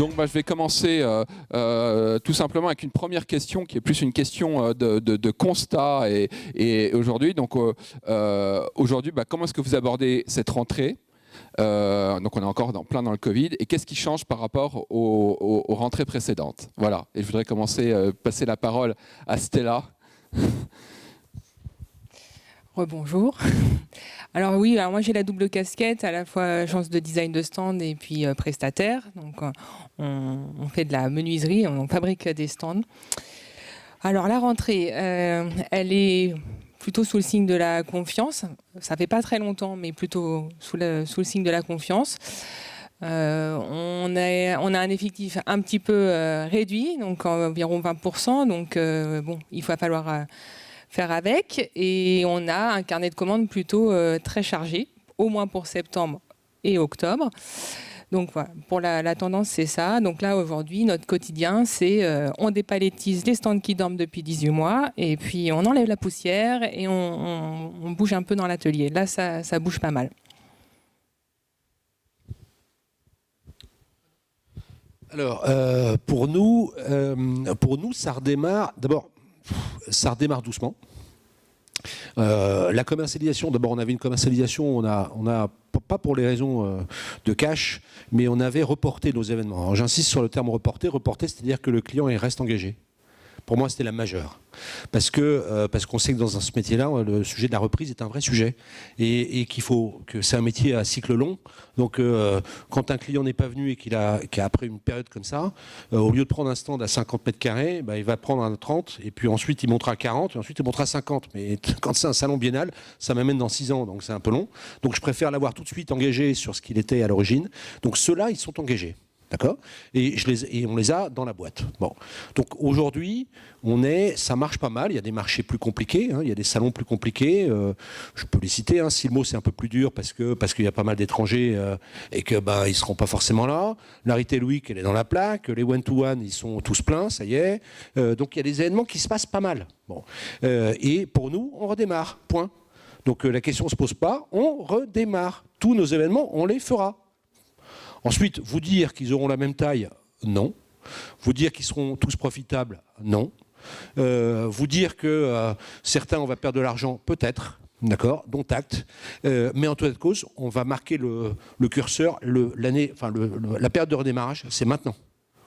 Donc je vais commencer tout simplement avec une première question qui est plus une question de constat et aujourd'hui. Donc aujourd'hui, comment est-ce que vous abordez cette rentrée? Donc on est encore plein dans le Covid. Et qu'est-ce qui change par rapport aux rentrées précédentes? Voilà. Et je voudrais passer la parole à Stella. Rebonjour. Alors oui, moi j'ai la double casquette, à la fois agence de design de stand et puis prestataire. Donc on fait de la menuiserie, on fabrique des stands. Alors la rentrée, elle est plutôt sous le signe de la confiance. Ça fait pas très longtemps, mais plutôt sous le signe de la confiance. On a un effectif un petit peu réduit, donc environ 20%. Donc bon, il va falloir faire avec, et on a un carnet de commandes plutôt très chargé, au moins pour septembre et octobre. Donc voilà, pour la tendance, c'est ça. Donc là, aujourd'hui, notre quotidien, c'est on dépalettise les stands qui dorment depuis 18 mois, et puis on enlève la poussière et on bouge un peu dans l'atelier. Là, ça bouge pas mal. Alors, pour nous, ça redémarre. D'abord, ça redémarre doucement. La commercialisation, d'abord, on avait une commercialisation, on a pas pour les raisons de cash, mais on avait reporté nos événements. Alors, j'insiste sur le terme reporté. Reporté, c'est-à-dire que le client il reste engagé. Pour moi, c'était la majeure. Parce qu'on sait que dans ce métier-là, le sujet de la reprise est un vrai sujet. Et que c'est un métier à cycle long. Donc, quand un client n'est pas venu et qu'il a après une période comme ça, au lieu de prendre un stand à 50 mètres carrés, il va prendre un 30, et puis ensuite il montera à 40, et ensuite il montera à 50. Mais quand c'est un salon biennal, ça m'amène dans 6 ans, donc c'est un peu long. Donc, je préfère l'avoir tout de suite engagé sur ce qu'il était à l'origine. Donc, ceux-là, ils sont engagés. D'accord ? Et on les a dans la boîte. Bon. Donc aujourd'hui, ça marche pas mal. Il y a des marchés plus compliqués, il y a des salons plus compliqués. Je peux les citer. Silmo, c'est un peu plus dur parce qu'il y a pas mal d'étrangers et que ils seront pas forcément là. La Retail Week, elle est dans la plaque. Les one-to-one, ils sont tous pleins, ça y est. Donc il y a des événements qui se passent pas mal. Bon. Et pour nous, on redémarre. Point. Donc la question ne se pose pas. On redémarre. Tous nos événements, on les fera. Ensuite, vous dire qu'ils auront la même taille, non. Vous dire qu'ils seront tous profitables, non. Vous dire que certains, on va perdre de l'argent, peut-être, d'accord, dont acte. Mais en tout cas de cause, on va marquer le curseur, la période de redémarrage, c'est maintenant.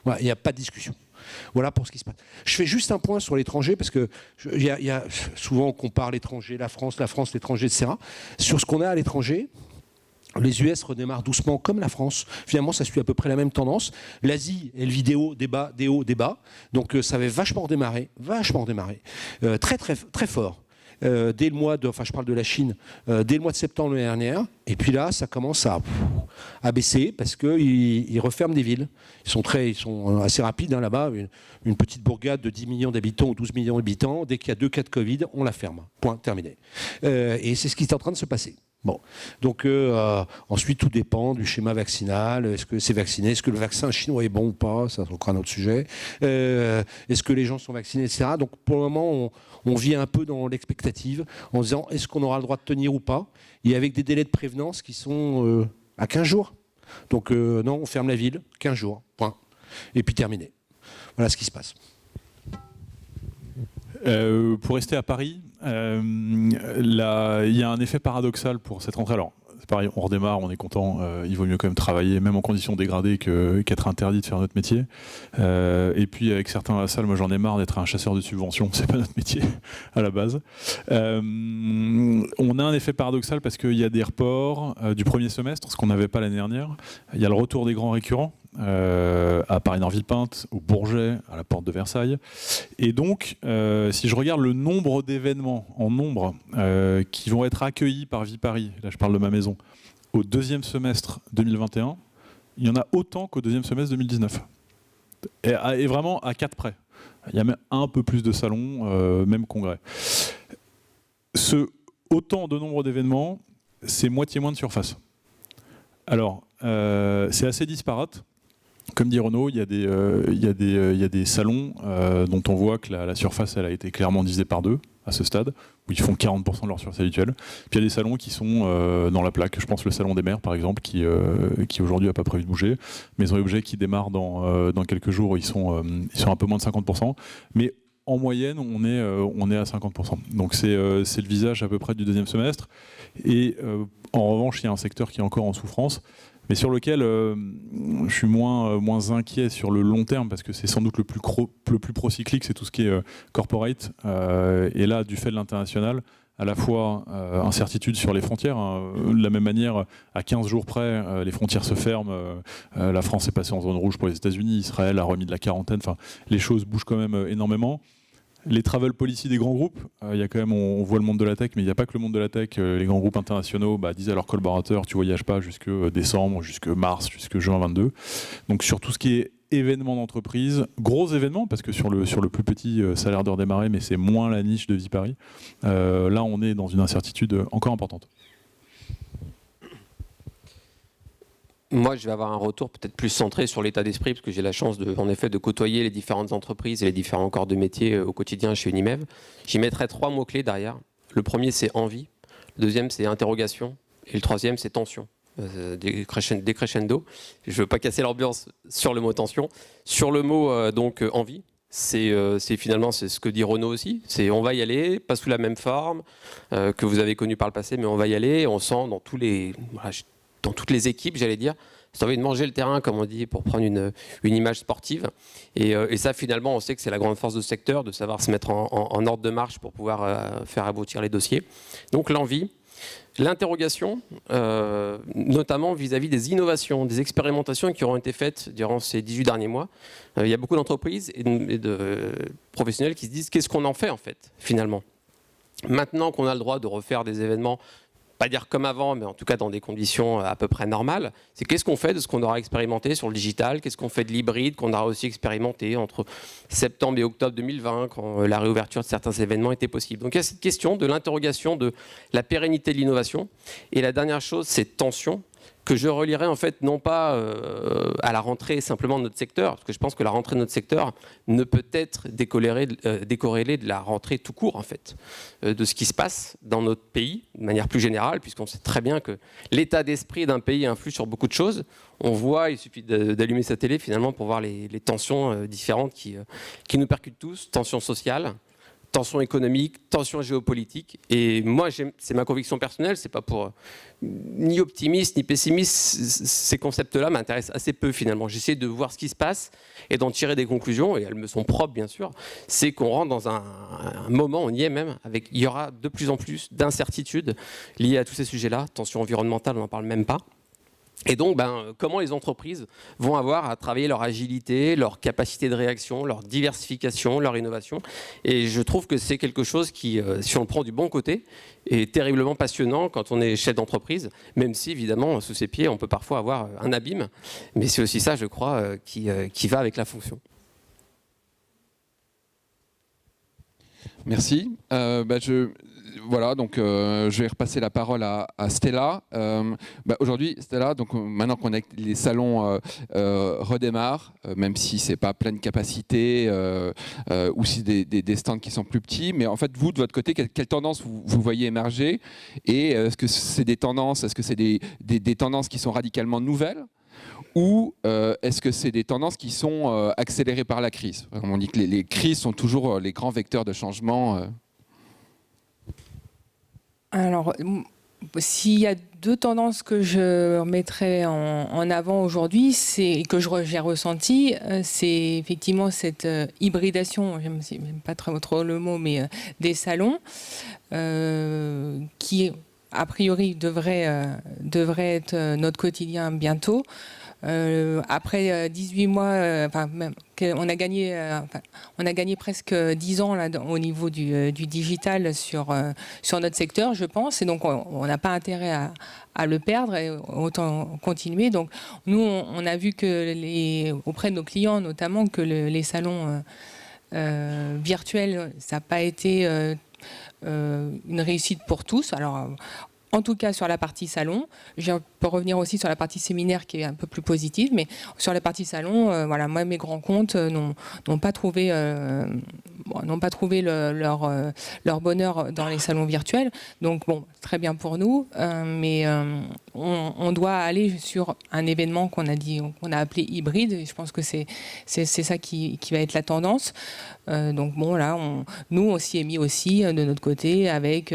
Voilà, il n'y a pas de discussion. Voilà pour ce qui se passe. Je fais juste un point sur l'étranger, parce que souvent on compare l'étranger, la France, l'étranger, etc. Sur ce qu'on a à l'étranger, les US redémarrent doucement comme la France. Finalement, ça suit à peu près la même tendance. L'Asie et le vidéo, des bas, des hauts, des bas. Donc ça avait vachement redémarré. Très, très, très fort. Dès le mois je parle de la Chine, dès le mois de septembre l'année dernière. Et puis là, ça commence à baisser parce qu'ils referment des villes. Ils sont assez rapides là-bas. Une petite bourgade de 10 millions d'habitants ou 12 millions d'habitants, dès qu'il y a 2 cas de Covid, on la ferme. Point, terminé. Et c'est ce qui est en train de se passer. Bon, donc ensuite tout dépend du schéma vaccinal. Est-ce que c'est vacciné? Est-ce que le vaccin chinois est bon ou pas? Ça c'est encore un autre sujet. Est-ce que les gens sont vaccinés, etc. Donc pour le moment, on vit un peu dans l'expectative en disant est-ce qu'on aura le droit de tenir ou pas? Et avec des délais de prévenance qui sont à 15 jours. Donc non, on ferme la ville, 15 jours, point. Et puis terminé. Voilà ce qui se passe. Pour rester à Paris, il y a un effet paradoxal pour cette rentrée. Alors, c'est pareil, on redémarre, on est content, il vaut mieux quand même travailler, même en conditions dégradées, qu'être interdit de faire notre métier. Et puis, avec certains à la salle, moi j'en ai marre d'être un chasseur de subventions, c'est pas notre métier à la base. On a un effet paradoxal parce qu'il y a des reports du premier semestre, ce qu'on n'avait pas l'année dernière. Il y a le retour des grands récurrents. À Paris-Nord-Villepinte, au Bourget, à la porte de Versailles. Et donc, si je regarde le nombre d'événements en nombre qui vont être accueillis par Viparis, là je parle de ma maison, au deuxième semestre 2021, il y en a autant qu'au deuxième semestre 2019. Et vraiment à 4 près. Il y a même un peu plus de salons, même congrès. Autant de nombre d'événements, c'est moitié moins de surface. Alors, c'est assez disparate. Comme dit Renaud, il y a des salons dont on voit que la surface elle a été clairement divisée par 2. à ce stade, où ils font 40% de leur surface habituelle. Puis il y a des salons qui sont dans la plaque. Je pense le salon des maires, par exemple, qui aujourd'hui n'a pas prévu de bouger. Maison et Objets qui démarre dans quelques jours, ils sont un peu moins de 50%. Mais en moyenne, on est à 50%. Donc c'est le visage à peu près du deuxième semestre. Et en revanche, il y a un secteur qui est encore en souffrance, mais sur lequel je suis moins inquiet sur le long terme, parce que c'est sans doute le plus procyclique, c'est tout ce qui est corporate. Et là, du fait de l'international, à la fois incertitude sur les frontières. Hein. De la même manière, à 15 jours près, les frontières se ferment. La France est passée en zone rouge pour les États-Unis. Israël a remis de la quarantaine. Enfin, les choses bougent quand même énormément. Les travel policy des grands groupes, il y a quand même, on voit le monde de la tech, mais il n'y a pas que le monde de la tech. Les grands groupes internationaux disent à leurs collaborateurs, tu voyages pas jusque décembre, jusque mars, jusque juin 22. Donc sur tout ce qui est événements d'entreprise, gros événements, parce que sur le plus petit salaire d'heure démarré, mais c'est moins la niche de Viparis, là on est dans une incertitude encore importante. Moi, je vais avoir un retour peut-être plus centré sur l'état d'esprit, parce que j'ai la chance en effet de côtoyer les différentes entreprises et les différents corps de métier au quotidien chez Unimev. J'y mettrai 3 mots-clés derrière. Le premier, c'est envie. Le deuxième, c'est interrogation. Et le troisième, c'est tension. Décrescendo. Je ne veux pas casser l'ambiance sur le mot tension. Sur le mot envie, c'est finalement c'est ce que dit Renaud aussi. C'est on va y aller, pas sous la même forme que vous avez connu par le passé, mais on va y aller. On sent dans toutes les équipes, j'allais dire, c'est envie de manger le terrain, comme on dit, pour prendre une image sportive. Et ça, finalement, on sait que c'est la grande force de ce secteur, de savoir se mettre en ordre de marche pour pouvoir faire aboutir les dossiers. Donc l'envie, l'interrogation, notamment vis-à-vis des innovations, des expérimentations qui auront été faites durant ces 18 derniers mois. Il y a beaucoup d'entreprises et de professionnels qui se disent qu'est-ce qu'on en fait, en fait, finalement. Maintenant qu'on a le droit de refaire des événements, pas dire comme avant, mais en tout cas dans des conditions à peu près normales, c'est qu'est-ce qu'on fait de ce qu'on aura expérimenté sur le digital, qu'est-ce qu'on fait de l'hybride qu'on aura aussi expérimenté entre septembre et octobre 2020, quand la réouverture de certains événements était possible. Donc il y a cette question de l'interrogation de la pérennité de l'innovation. Et la dernière chose, c'est tension, que je relierai en fait non pas à la rentrée simplement de notre secteur, parce que je pense que la rentrée de notre secteur ne peut être décorrélée de la rentrée tout court en fait, de ce qui se passe dans notre pays de manière plus générale, puisqu'on sait très bien que l'état d'esprit d'un pays influe sur beaucoup de choses. On voit, il suffit d'allumer sa télé finalement pour voir les tensions différentes qui nous percutent tous, tensions sociales, tensions économiques, tensions géopolitiques. Et moi, c'est ma conviction personnelle, c'est pas pour ni optimiste ni pessimiste, ces concepts-là m'intéressent assez peu finalement. J'essaie de voir ce qui se passe et d'en tirer des conclusions, et elles me sont propres bien sûr. C'est qu'on rentre dans un moment, on y est même, il y aura de plus en plus d'incertitudes liées à tous ces sujets-là. Tension environnementale, on n'en parle même pas. Et donc, comment les entreprises vont avoir à travailler leur agilité, leur capacité de réaction, leur diversification, leur innovation. Et je trouve que c'est quelque chose qui, si on le prend du bon côté, est terriblement passionnant quand on est chef d'entreprise, même si, évidemment, sous ses pieds, on peut parfois avoir un abîme. Mais c'est aussi ça, je crois, qui va avec la fonction. Merci. Voilà, donc je vais repasser la parole à Stella. Aujourd'hui, Stella, donc maintenant qu'on a les salons redémarrent, même si c'est pas pleine capacité ou si des stands qui sont plus petits, mais en fait vous de votre côté, quelle tendance vous voyez émerger, et est-ce que c'est des tendances, des tendances qui sont radicalement nouvelles, ou est-ce que c'est des tendances qui sont accélérées par la crise? On dit que les crises sont toujours les grands vecteurs de changement. Alors, s'il y a 2 tendances que je mettrais en avant aujourd'hui, et que j'ai ressenti, c'est effectivement cette hybridation, j'aime pas trop le mot, mais des salons, qui a priori devrait être notre quotidien bientôt. Après 18 mois, on a gagné presque 10 ans là, au niveau du digital sur notre secteur, je pense, et donc on n'a pas intérêt à le perdre, et autant continuer. Donc nous, on a vu que auprès de nos clients, notamment, que les salons virtuels, ça n'a pas été une réussite pour tous. Alors, en tout cas sur la partie salon. Je peux revenir aussi sur la partie séminaire qui est un peu plus positive, mais sur la partie salon, voilà, moi mes grands comptes n'ont pas trouvé, leur bonheur dans les salons virtuels. Donc bon, très bien pour nous, mais on doit aller sur un événement qu'on a appelé hybride. Et je pense que c'est ça qui va être la tendance. Donc bon, là, nous on s'y est mis aussi de notre côté avec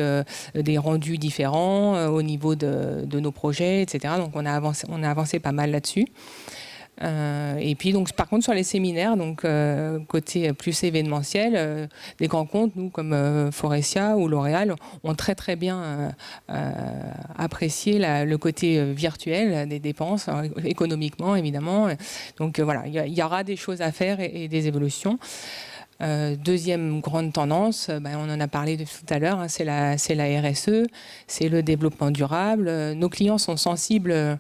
des rendus différents au niveau de nos projets, etc. Donc on a avancé pas mal là-dessus. Et puis donc par contre sur les séminaires, donc côté plus événementiel, des grands comptes, nous comme Forestia ou L'Oréal, ont très très bien apprécié le côté virtuel des dépenses, économiquement évidemment. Donc voilà, il y aura des choses à faire et des évolutions. Deuxième grande tendance, on en a parlé tout à l'heure, hein, c'est la RSE, c'est le développement durable. Nos clients sont sensibles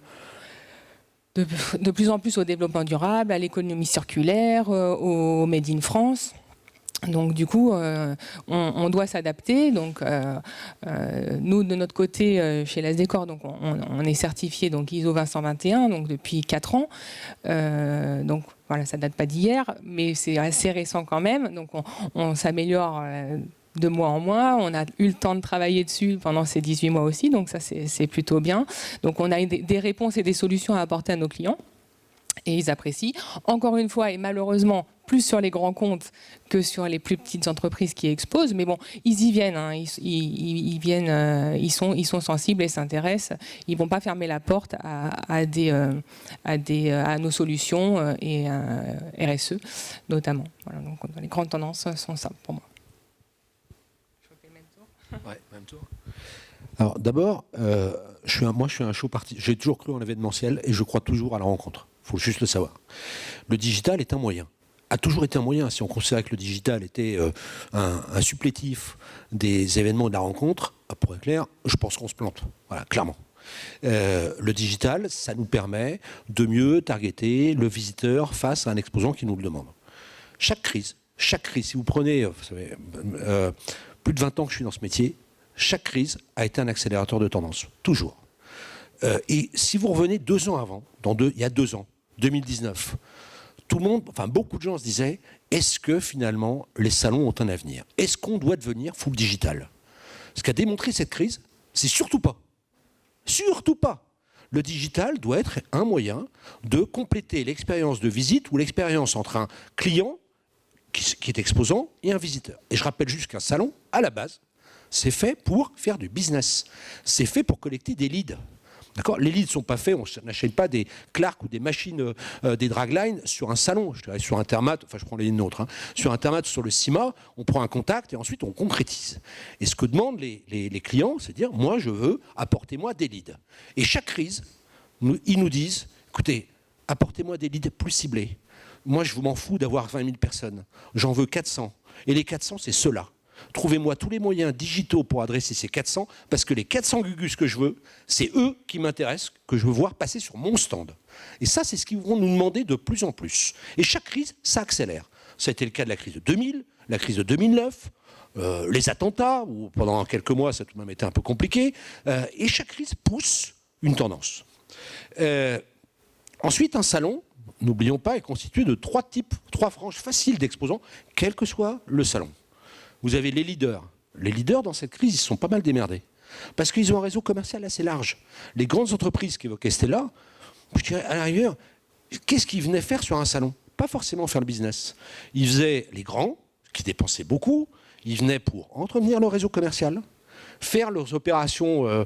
de plus en plus au développement durable, à l'économie circulaire, au Made in France. Donc du coup, on doit s'adapter. Donc nous, de notre côté, chez l'ASDECOR, donc on est certifié donc ISO 20121 donc depuis 4 ans. Donc voilà, ça date pas d'hier, mais c'est assez récent quand même. Donc on s'améliore de mois en mois. On a eu le temps de travailler dessus pendant ces 18 mois aussi, donc ça c'est plutôt bien. Donc on a des réponses et des solutions à apporter à nos clients. Et ils apprécient. Encore une fois, et malheureusement, plus sur les grands comptes que sur les plus petites entreprises qui exposent. Mais bon, ils y viennent. Hein. Ils viennent. Ils sont sensibles et s'intéressent. Ils vont pas fermer la porte à nos solutions et RSE notamment. Voilà, donc les grandes tendances sont ça pour moi. Ouais, même tour. Alors d'abord, je suis un show parti. J'ai toujours cru en l'événementiel et je crois toujours à la rencontre. Il faut juste le savoir. Le digital est un moyen. A toujours été un moyen. Si on considérait que le digital était un supplétif des événements et de la rencontre, pour être clair, je pense qu'on se plante. Voilà, clairement. Le digital, ça nous permet de mieux targeter le visiteur face à un exposant qui nous le demande. Chaque crise, si vous prenez, vous savez, plus de 20 ans que je suis dans ce métier, chaque crise a été un accélérateur de tendance, toujours. Et si vous revenez 2 ans avant, il y a 2 ans, 2019, tout le monde, enfin beaucoup de gens se disaient, est-ce que finalement les salons ont un avenir? Est-ce qu'on doit devenir full digital? Ce qu'a démontré cette crise, c'est surtout pas. Surtout pas. Le digital doit être un moyen de compléter l'expérience de visite ou l'expérience entre un client qui est exposant et un visiteur. Et je rappelle juste qu'un salon, à la base, c'est fait pour faire du business. C'est fait pour collecter des leads. D'accord ? Les leads ne sont pas faits, on n'achète pas des Clark ou des machines, des draglines sur un salon. Je dirais sur Intermat, enfin je prends les nôtres, hein. Sur Intermat, sur le CIMA, on prend un contact et ensuite on concrétise. Et ce que demandent les clients, c'est de dire, moi je veux, apportez-moi des leads. Et chaque crise, ils nous disent, écoutez, apportez-moi des leads plus ciblés. Moi je m'en fous d'avoir 20 000 personnes. J'en veux 400. Et les 400, c'est ceux-là. Trouvez-moi tous les moyens digitaux pour adresser ces 400, parce que les 400 gugus que je veux, c'est eux qui m'intéressent, que je veux voir passer sur mon stand. Et ça, c'est ce qu'ils vont nous demander de plus en plus. Et chaque crise, ça accélère. Ça a été le cas de la crise de 2000, la crise de 2009, les attentats, où pendant quelques mois, ça a tout de même été un peu compliqué. Et chaque crise pousse une tendance. Ensuite, un salon, n'oublions pas, est constitué de 3 franges faciles d'exposants, quel que soit le salon. Vous avez les leaders. Les leaders, dans cette crise, ils se sont pas mal démerdés. Parce qu'ils ont un réseau commercial assez large. Les grandes entreprises qu'évoquait Stella, je dirais, à l'arrière, qu'est-ce qu'ils venaient faire sur un salon? Pas forcément faire le business. Ils faisaient les grands, qui dépensaient beaucoup. Ils venaient pour entretenir leur réseau commercial, faire leurs opérations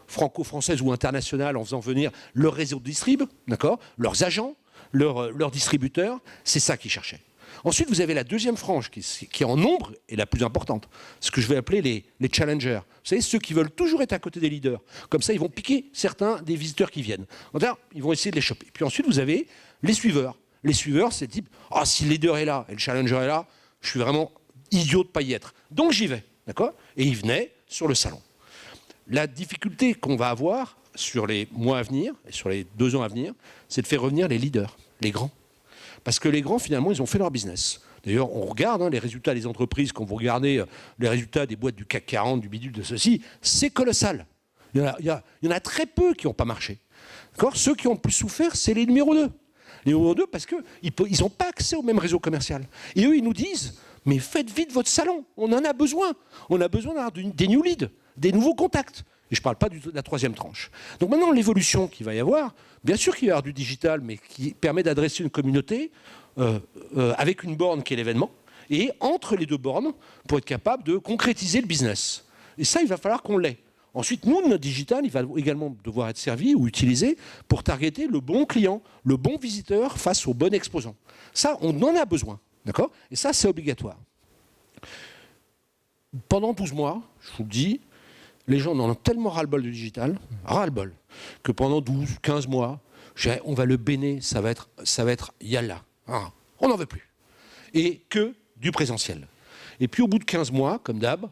franco-françaises ou internationales en faisant venir leur réseau de distrib, d'accord, leurs agents, leurs distributeurs. C'est ça qu'ils cherchaient. Ensuite, vous avez la deuxième frange qui en nombre est la plus importante. Ce que je vais appeler les challengers. Vous savez, ceux qui veulent toujours être à côté des leaders. Comme ça, ils vont piquer certains des visiteurs qui viennent. C'est-à-dire, ils vont essayer de les choper. Puis ensuite, vous avez les suiveurs. Les suiveurs, c'est type, si le leader est là et le challenger est là, je suis vraiment idiot de ne pas y être. Donc j'y vais. D'accord ? Et ils venaient sur le salon. La difficulté qu'on va avoir sur les mois à venir et sur les 2 ans à venir, c'est de faire revenir les leaders, les grands. Parce que les grands, finalement, ils ont fait leur business. D'ailleurs, on regarde les résultats des entreprises, quand vous regardez les résultats des boîtes du CAC 40, du bidule, de ceci, c'est colossal. Il y en a très peu qui n'ont pas marché. D'accord ? Ceux qui ont le plus souffert, c'est les numéros 2. Les numéros 2 parce qu'ils n'ont pas accès au même réseau commercial. Et eux, ils nous disent, mais faites vite votre salon, on en a besoin. On a besoin d'avoir des new leads, des nouveaux contacts. Et je ne parle pas de la troisième tranche. Donc maintenant, l'évolution qu'il va y avoir, bien sûr qu'il va y avoir du digital, mais qui permet d'adresser une communauté avec une borne qui est l'événement, et entre les deux bornes, pour être capable de concrétiser le business. Et ça, il va falloir qu'on l'ait. Ensuite, nous, notre digital, il va également devoir être servi ou utilisé pour targeter le bon client, le bon visiteur face au bon exposant. Ça, on en a besoin. D'accord ? Et ça, c'est obligatoire. Pendant 12 mois, je vous le dis, les gens en ont tellement ras-le-bol du digital, ras-le-bol, que pendant 12, 15 mois, on va le béner, ça va être yalla. Ah, on n'en veut plus. Et que du présentiel. Et puis au bout de 15 mois, comme d'hab,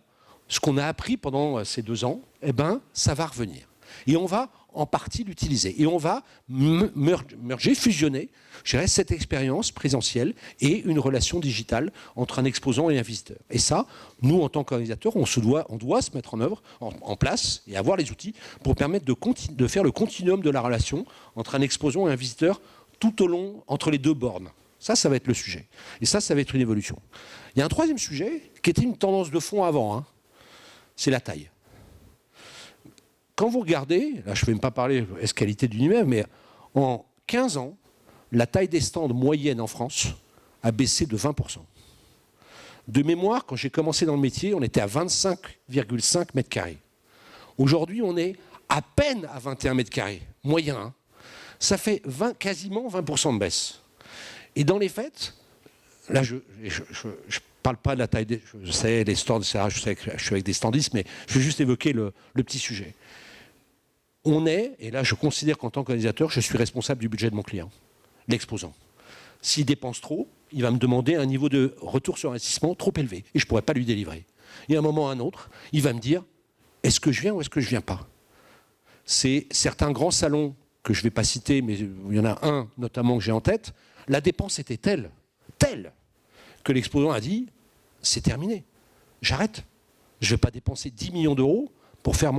ce qu'on a appris pendant ces 2 ans, eh ben, ça va revenir. Et on va en partie l'utiliser. Et on va merger, fusionner, je dirais, cette expérience présentielle et une relation digitale entre un exposant et un visiteur. Et ça, nous, en tant qu'organisateurs, on doit se mettre en œuvre, en place, et avoir les outils pour permettre de faire le continuum de la relation entre un exposant et un visiteur tout au long, entre les deux bornes. Ça va être le sujet. Et ça va être une évolution. Il y a un troisième sujet qui était une tendance de fond avant, c'est la taille. Quand vous regardez, là je ne vais même pas parler qualité d'Unimev, mais en 15 ans, la taille des stands moyenne en France a baissé de 20%. De mémoire, quand j'ai commencé dans le métier, on était à 25,5 mètres carrés. Aujourd'hui, on est à peine à 21 mètres carrés, moyen. Ça fait quasiment 20% de baisse. Et dans les faits, là je parle pas de la taille je sais, les stands, etc., je sais que je suis avec des standistes, mais je vais juste évoquer le petit sujet. Et là je considère qu'en tant qu'organisateur, je suis responsable du budget de mon client, l'exposant. S'il dépense trop, il va me demander un niveau de retour sur investissement trop élevé, et je ne pourrai pas lui délivrer. Et à un moment ou à un autre, il va me dire, est-ce que je viens ou est-ce que je ne viens pas ? C'est certains grands salons que je ne vais pas citer, mais il y en a un notamment que j'ai en tête, la dépense était telle que l'exposant a dit, c'est terminé, j'arrête. Je ne vais pas dépenser 10 millions d'euros pour faire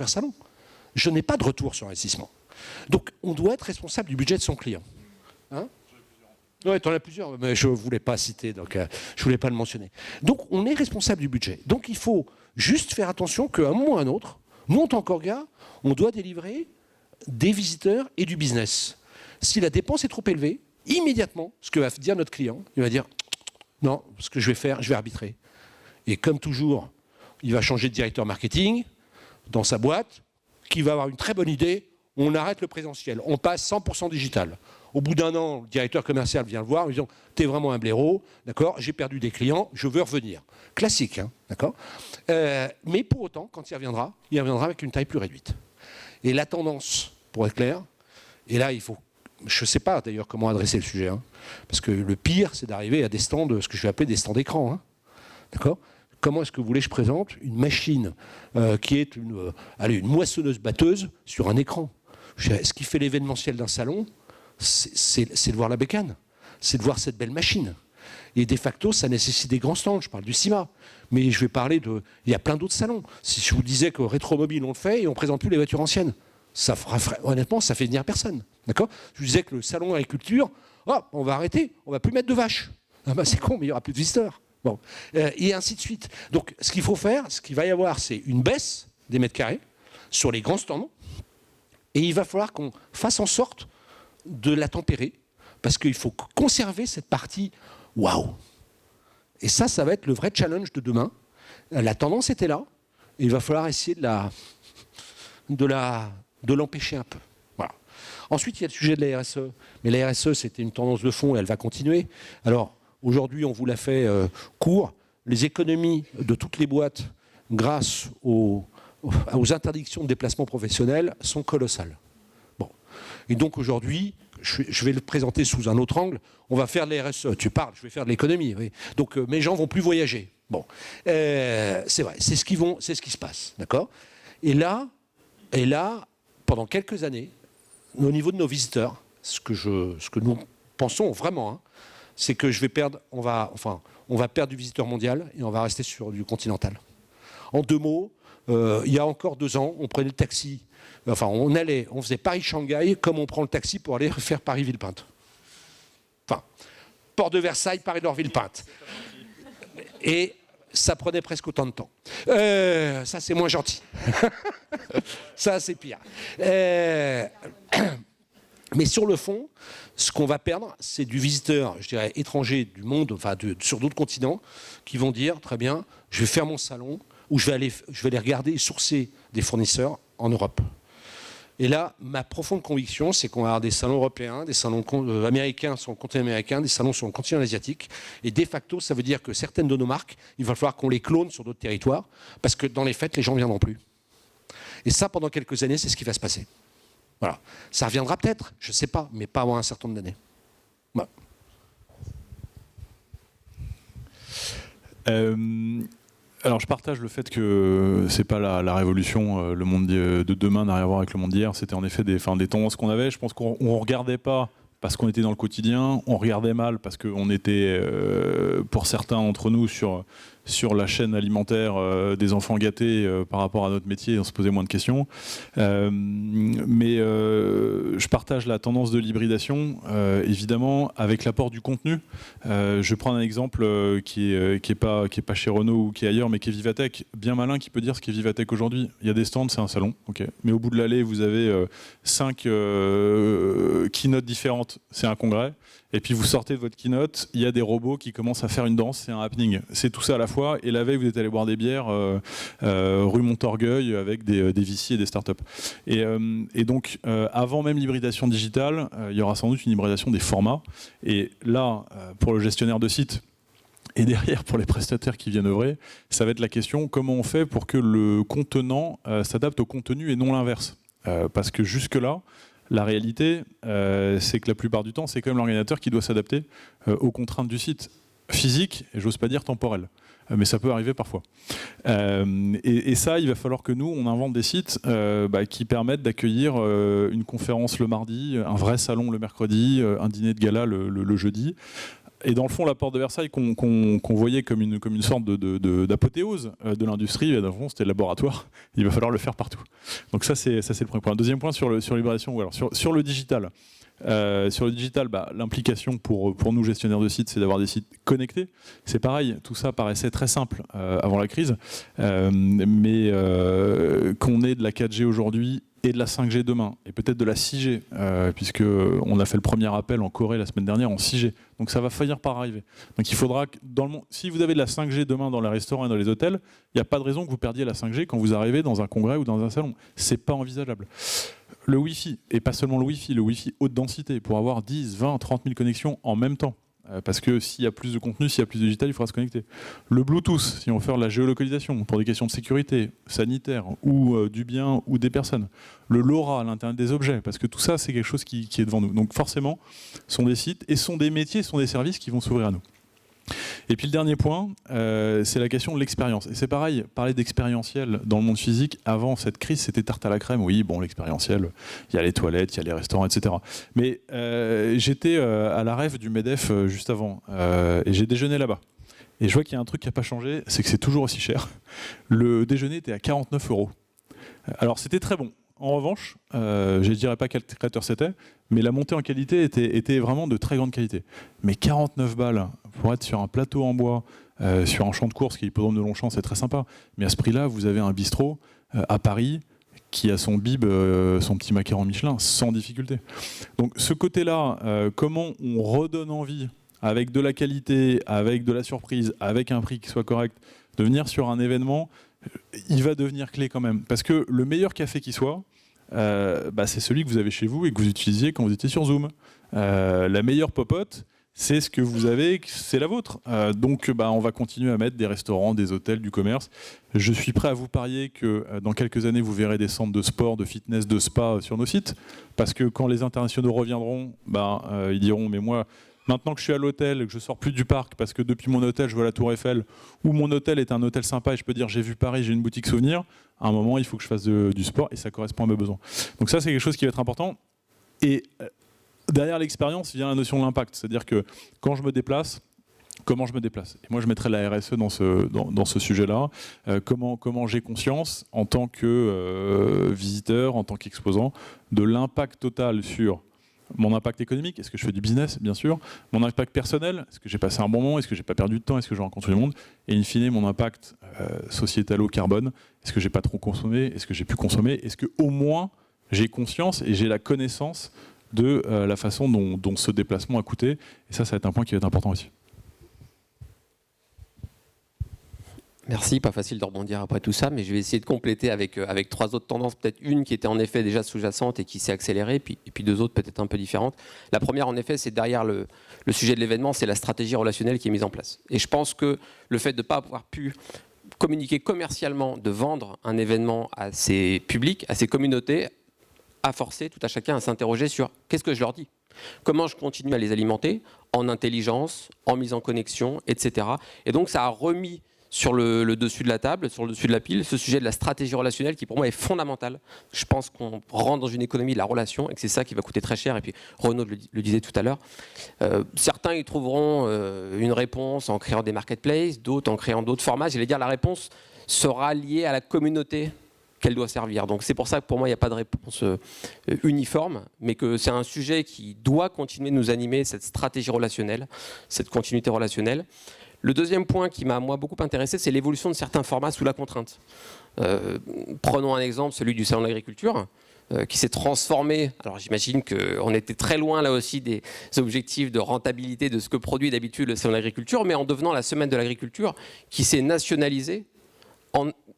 salon. Je n'ai pas de retour sur investissement. Donc, on doit être responsable du budget de son client. Oui, tu en as plusieurs, mais je ne voulais pas citer, donc je ne voulais pas le mentionner. Donc, on est responsable du budget. Donc, il faut juste faire attention qu'à un moment ou à un autre, nous, en tant qu'orga, on doit délivrer des visiteurs et du business. Si la dépense est trop élevée, immédiatement, ce que va dire notre client, il va dire non, ce que je vais faire, je vais arbitrer. Et comme toujours, il va changer de directeur marketing dans sa boîte, qui va avoir une très bonne idée, on arrête le présentiel, on passe 100% digital. Au bout d'un an, le directeur commercial vient le voir, en disant t'es vraiment un blaireau, d'accord, j'ai perdu des clients, je veux revenir. Classique, d'accord. Mais pour autant, quand il reviendra avec une taille plus réduite. Et la tendance, pour être clair, et là il faut, je ne sais pas d'ailleurs comment adresser le sujet, parce que le pire c'est d'arriver à des stands, ce que je vais appeler des stands d'écran, d'accord. Comment est-ce que vous voulez que je présente une machine qui est une moissonneuse-batteuse sur un écran ? Ce qui fait l'événementiel d'un salon, c'est de voir la bécane, c'est de voir cette belle machine. Et de facto, ça nécessite des grands stands. Je parle du CIMA, mais je vais parler de... Il y a plein d'autres salons. Si je vous disais qu'au Rétromobile, on le fait et on ne présente plus les voitures anciennes, honnêtement, ça fait venir personne. D'accord ? Je vous disais que le salon agriculture, on va arrêter, on ne va plus mettre de vaches. C'est con, mais il n'y aura plus de visiteurs. Bon. Et ainsi de suite. Donc, ce qu'il faut faire, ce qu'il va y avoir, c'est une baisse des mètres carrés sur les grands stands. Et il va falloir qu'on fasse en sorte de la tempérer, parce qu'il faut conserver cette partie waouh. Et ça va être le vrai challenge de demain. La tendance était là, et il va falloir essayer de l'empêcher un peu. Voilà. Ensuite, il y a le sujet de la RSE. Mais la RSE, c'était une tendance de fond et elle va continuer. Alors, aujourd'hui, on vous l'a fait court. Les économies de toutes les boîtes, grâce aux interdictions de déplacement professionnel, sont colossales. Bon. Et donc aujourd'hui, je vais le présenter sous un autre angle. On va faire de la RSE. Tu parles, je vais faire de l'économie. Oui. Donc mes gens vont plus voyager. Bon, c'est vrai, c'est ce qui se passe, d'accord. Et là, pendant quelques années, au niveau de nos visiteurs, ce que nous pensons vraiment, c'est que on va perdre du visiteur mondial et on va rester sur du continental. En 2 mots, il y a encore 2 ans, on prenait le taxi, enfin on faisait Paris-Shanghai comme on prend le taxi pour aller faire Paris-Villepinte. Enfin, Port de Versailles, Paris-Nord-Villepinte. Et ça prenait presque autant de temps. Ça, c'est moins gentil. Ça, c'est pire. Mais sur le fond, ce qu'on va perdre, c'est du visiteur, je dirais, étranger du monde, enfin sur d'autres continents, qui vont dire, très bien, je vais faire mon salon, ou je vais aller regarder et sourcer des fournisseurs en Europe. Et là, ma profonde conviction, c'est qu'on va avoir des salons européens, des salons américains sur le continent américain, des salons sur le continent asiatique. Et de facto, ça veut dire que certaines de nos marques, il va falloir qu'on les clone sur d'autres territoires, parce que dans les fêtes, les gens ne viendront plus. Et ça, pendant quelques années, c'est ce qui va se passer. Voilà. Ça reviendra peut-être, je ne sais pas, mais pas avant un certain nombre d'années. Voilà. Alors je partage le fait que c'est pas la révolution, le monde de demain n'a rien à voir avec le monde d'hier. C'était en effet des tendances qu'on avait. Je pense qu'on ne regardait pas parce qu'on était dans le quotidien, on regardait mal parce qu'on était, pour certains d'entre nous, sur la chaîne alimentaire des enfants gâtés par rapport à notre métier, on se posait moins de questions. Mais je partage la tendance de l'hybridation, évidemment, avec l'apport du contenu. Je prends un exemple qui est pas chez Renault ou qui est ailleurs, mais qui est Vivatech. Bien malin qui peut dire ce qu'est Vivatech aujourd'hui. Il y a des stands, c'est un salon, ok. Mais au bout de l'allée, vous avez 5 keynotes différentes, c'est un congrès. Et puis vous sortez de votre keynote, il y a des robots qui commencent à faire une danse, c'est un happening. C'est tout ça à la fois. Et la veille, vous êtes allé boire des bières rue Montorgueil avec des VC et des startups. Et donc, avant même l'hybridation digitale, il y aura sans doute une hybridation des formats. Et là, pour le gestionnaire de site, et derrière, pour les prestataires qui viennent œuvrer, ça va être la question comment on fait pour que le contenant s'adapte au contenu et non l'inverse. Parce que jusque-là, la réalité, c'est que la plupart du temps, c'est quand même l'organisateur qui doit s'adapter aux contraintes du site physique, et j'ose pas dire temporel. Mais ça peut arriver parfois. Et ça, il va falloir que nous, on invente des sites qui permettent d'accueillir une conférence le mardi, un vrai salon le mercredi, un dîner de gala le jeudi. Et dans le fond, la porte de Versailles qu'on voyait comme une sorte d'apothéose de l'industrie, dans le fond, c'était le laboratoire. Il va falloir le faire partout. Donc ça, c'est le premier point. Deuxième point sur l'hybridation, ou alors sur le digital. Sur le digital, l'implication pour nous gestionnaires de sites, c'est d'avoir des sites connectés. C'est pareil, tout ça paraissait très simple avant la crise, mais qu'on ait de la 4G aujourd'hui et de la 5G demain, et peut-être de la 6G, puisqu'on a fait le premier appel en Corée la semaine dernière en 6G. Donc ça va finir par arriver. Donc il faudra que dans le monde, si vous avez de la 5G demain dans les restaurants et dans les hôtels, il n'y a pas de raison que vous perdiez la 5G quand vous arrivez dans un congrès ou dans un salon. C'est pas envisageable. Le Wi-Fi, et pas seulement le Wi-Fi haute densité, pour avoir 10, 20, 30 000 connexions en même temps. Parce que s'il y a plus de contenu, s'il y a plus de digital, il faudra se connecter. Le Bluetooth, si on veut faire de la géolocalisation pour des questions de sécurité, sanitaire, ou du bien, ou des personnes. Le LoRa, l'Internet des objets, parce que tout ça, c'est quelque chose qui est devant nous. Donc forcément, ce sont des sites, et ce sont des métiers, ce sont des services qui vont s'ouvrir à nous. Et puis le dernier point, c'est la question de l'expérience. Et c'est pareil, parler d'expérientiel dans le monde physique, avant cette crise, c'était tarte à la crème. Oui, bon, l'expérientiel, il y a les toilettes, il y a les restaurants, etc. Mais j'étais à la rêve du MEDEF juste avant, et j'ai déjeuné là-bas. Et je vois qu'il y a un truc qui n'a pas changé, c'est que c'est toujours aussi cher. Le déjeuner était à 49 €. Alors c'était très bon. En revanche, je ne dirais pas quel traiteur c'était, mais la montée en qualité était vraiment de très grande qualité. Mais 49 balles pour être sur un plateau en bois, sur un champ de course qui est l'hippodrome de Longchamp, c'est très sympa. Mais à ce prix-là, vous avez un bistrot à Paris qui a son bib, son petit macaron Michelin, sans difficulté. Donc ce côté-là, comment on redonne envie, avec de la qualité, avec de la surprise, avec un prix qui soit correct, de venir sur un événement, il va devenir clé quand même. Parce que le meilleur café qui soit, c'est celui que vous avez chez vous et que vous utilisiez quand vous étiez sur Zoom. La meilleure popote, c'est ce que vous avez, c'est la vôtre. Donc on va continuer à mettre des restaurants, des hôtels, du commerce. Je suis prêt à vous parier que dans quelques années, vous verrez des centres de sport, de fitness, de spa sur nos sites. Parce que quand les internationaux reviendront, ils diront « mais moi, maintenant que je suis à l'hôtel, que je sors plus du parc parce que depuis mon hôtel, je vois la Tour Eiffel, ou mon hôtel est un hôtel sympa et je peux dire j'ai vu Paris, j'ai une boutique souvenir, à un moment, il faut que je fasse du sport et ça correspond à mes besoins. » Donc ça, c'est quelque chose qui va être important. Et derrière l'expérience vient la notion de l'impact. C'est-à-dire que quand je me déplace, comment je me déplace. Et moi, je mettrais la RSE dans ce sujet-là. Comment j'ai conscience, en tant que visiteur, en tant qu'exposant, de l'impact total sur mon impact économique. Est-ce que je fais du business, bien sûr? Mon impact personnel, est-ce que j'ai passé un bon moment? Est-ce que j'ai pas perdu de temps? Est-ce que j'ai rencontré du monde? Et in fine, mon impact sociétalo-carbone. Est-ce que j'ai pas trop consommé? Est-ce que j'ai pu consommer? Est-ce que au moins j'ai conscience et j'ai la connaissance de la façon dont ce déplacement a coûté? Et ça va être un point qui va être important aussi. Merci, pas facile de rebondir après tout ça, mais je vais essayer de compléter avec 3 autres tendances, peut-être une qui était en effet déjà sous-jacente et qui s'est accélérée, et puis 2 autres peut-être un peu différentes. La première, en effet, c'est derrière le sujet de l'événement, c'est la stratégie relationnelle qui est mise en place. Et je pense que le fait de ne pas avoir pu communiquer commercialement, de vendre un événement à ses publics, à ses communautés, a forcé tout à chacun à s'interroger sur qu'est-ce que je leur dis ? Comment je continue à les alimenter en intelligence, en mise en connexion, etc. Et donc ça a remis sur le dessus de la table, sur le dessus de la pile, ce sujet de la stratégie relationnelle qui pour moi est fondamental. Je pense qu'on rentre dans une économie de la relation et que c'est ça qui va coûter très cher. Et puis Renaud le disait tout à l'heure. Certains y trouveront une réponse en créant des marketplaces, d'autres en créant d'autres formats. J'allais dire la réponse sera liée à la communauté qu'elle doit servir. Donc c'est pour ça que pour moi il n'y a pas de réponse uniforme, mais que c'est un sujet qui doit continuer de nous animer, cette stratégie relationnelle, cette continuité relationnelle. Le deuxième point qui m'a moi beaucoup intéressé, c'est l'évolution de certains formats sous la contrainte. Prenons un exemple, celui du salon de l'agriculture, qui s'est transformé. Alors j'imagine qu'on était très loin là aussi des objectifs de rentabilité de ce que produit d'habitude le salon de l'agriculture, mais en devenant la semaine de l'agriculture, qui s'est nationalisée,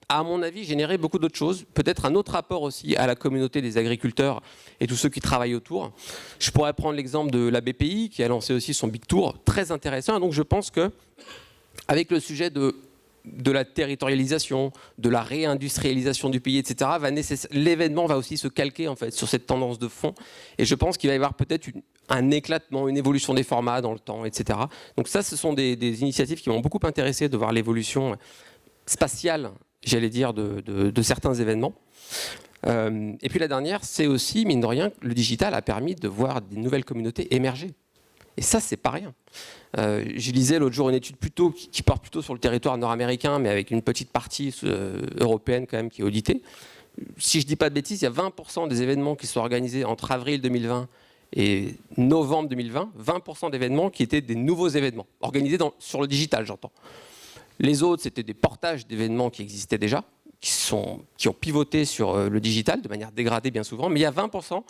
à mon avis, générer beaucoup d'autres choses. Peut-être un autre rapport aussi à la communauté des agriculteurs et tous ceux qui travaillent autour. Je pourrais prendre l'exemple de la BPI qui a lancé aussi son Big Tour, très intéressant. Et donc je pense que avec le sujet de la territorialisation, de la réindustrialisation du pays, etc., l'événement va aussi se calquer en fait sur cette tendance de fond. Et je pense qu'il va y avoir peut-être un éclatement, une évolution des formats dans le temps, etc. Donc ça, ce sont des initiatives qui m'ont beaucoup intéressé de voir l'évolution spatiale, j'allais dire, de certains événements. Et puis la dernière, c'est aussi, mine de rien, le digital a permis de voir des nouvelles communautés émerger. Et ça, c'est pas rien. Je lisais l'autre jour une étude qui porte plutôt sur le territoire nord-américain, mais avec une petite partie européenne quand même qui est auditée. Si je dis pas de bêtises, il y a 20% des événements qui sont organisés entre avril 2020 et novembre 2020, 20% d'événements qui étaient des nouveaux événements, organisés sur le digital, j'entends. Les autres, c'était des portages d'événements qui existaient déjà, qui ont pivoté sur le digital, de manière dégradée bien souvent, mais il y a 20%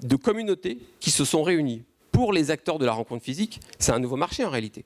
de communautés qui se sont réunies. Pour les acteurs de la rencontre physique, c'est un nouveau marché en réalité.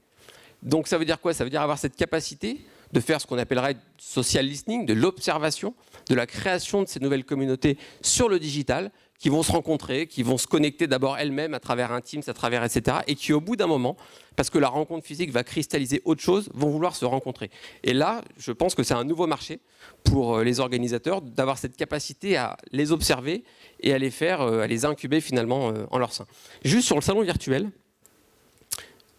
Donc ça veut dire quoi? Ça veut dire avoir cette capacité de faire ce qu'on appellerait social listening, de l'observation, de la création de ces nouvelles communautés sur le digital, qui vont se rencontrer, qui vont se connecter d'abord elles-mêmes à travers un Teams, à travers etc. Et qui au bout d'un moment, parce que la rencontre physique va cristalliser autre chose, vont vouloir se rencontrer. Et là, je pense que c'est un nouveau marché pour les organisateurs d'avoir cette capacité à les observer et à les faire, à les incuber finalement en leur sein. Juste sur le salon virtuel,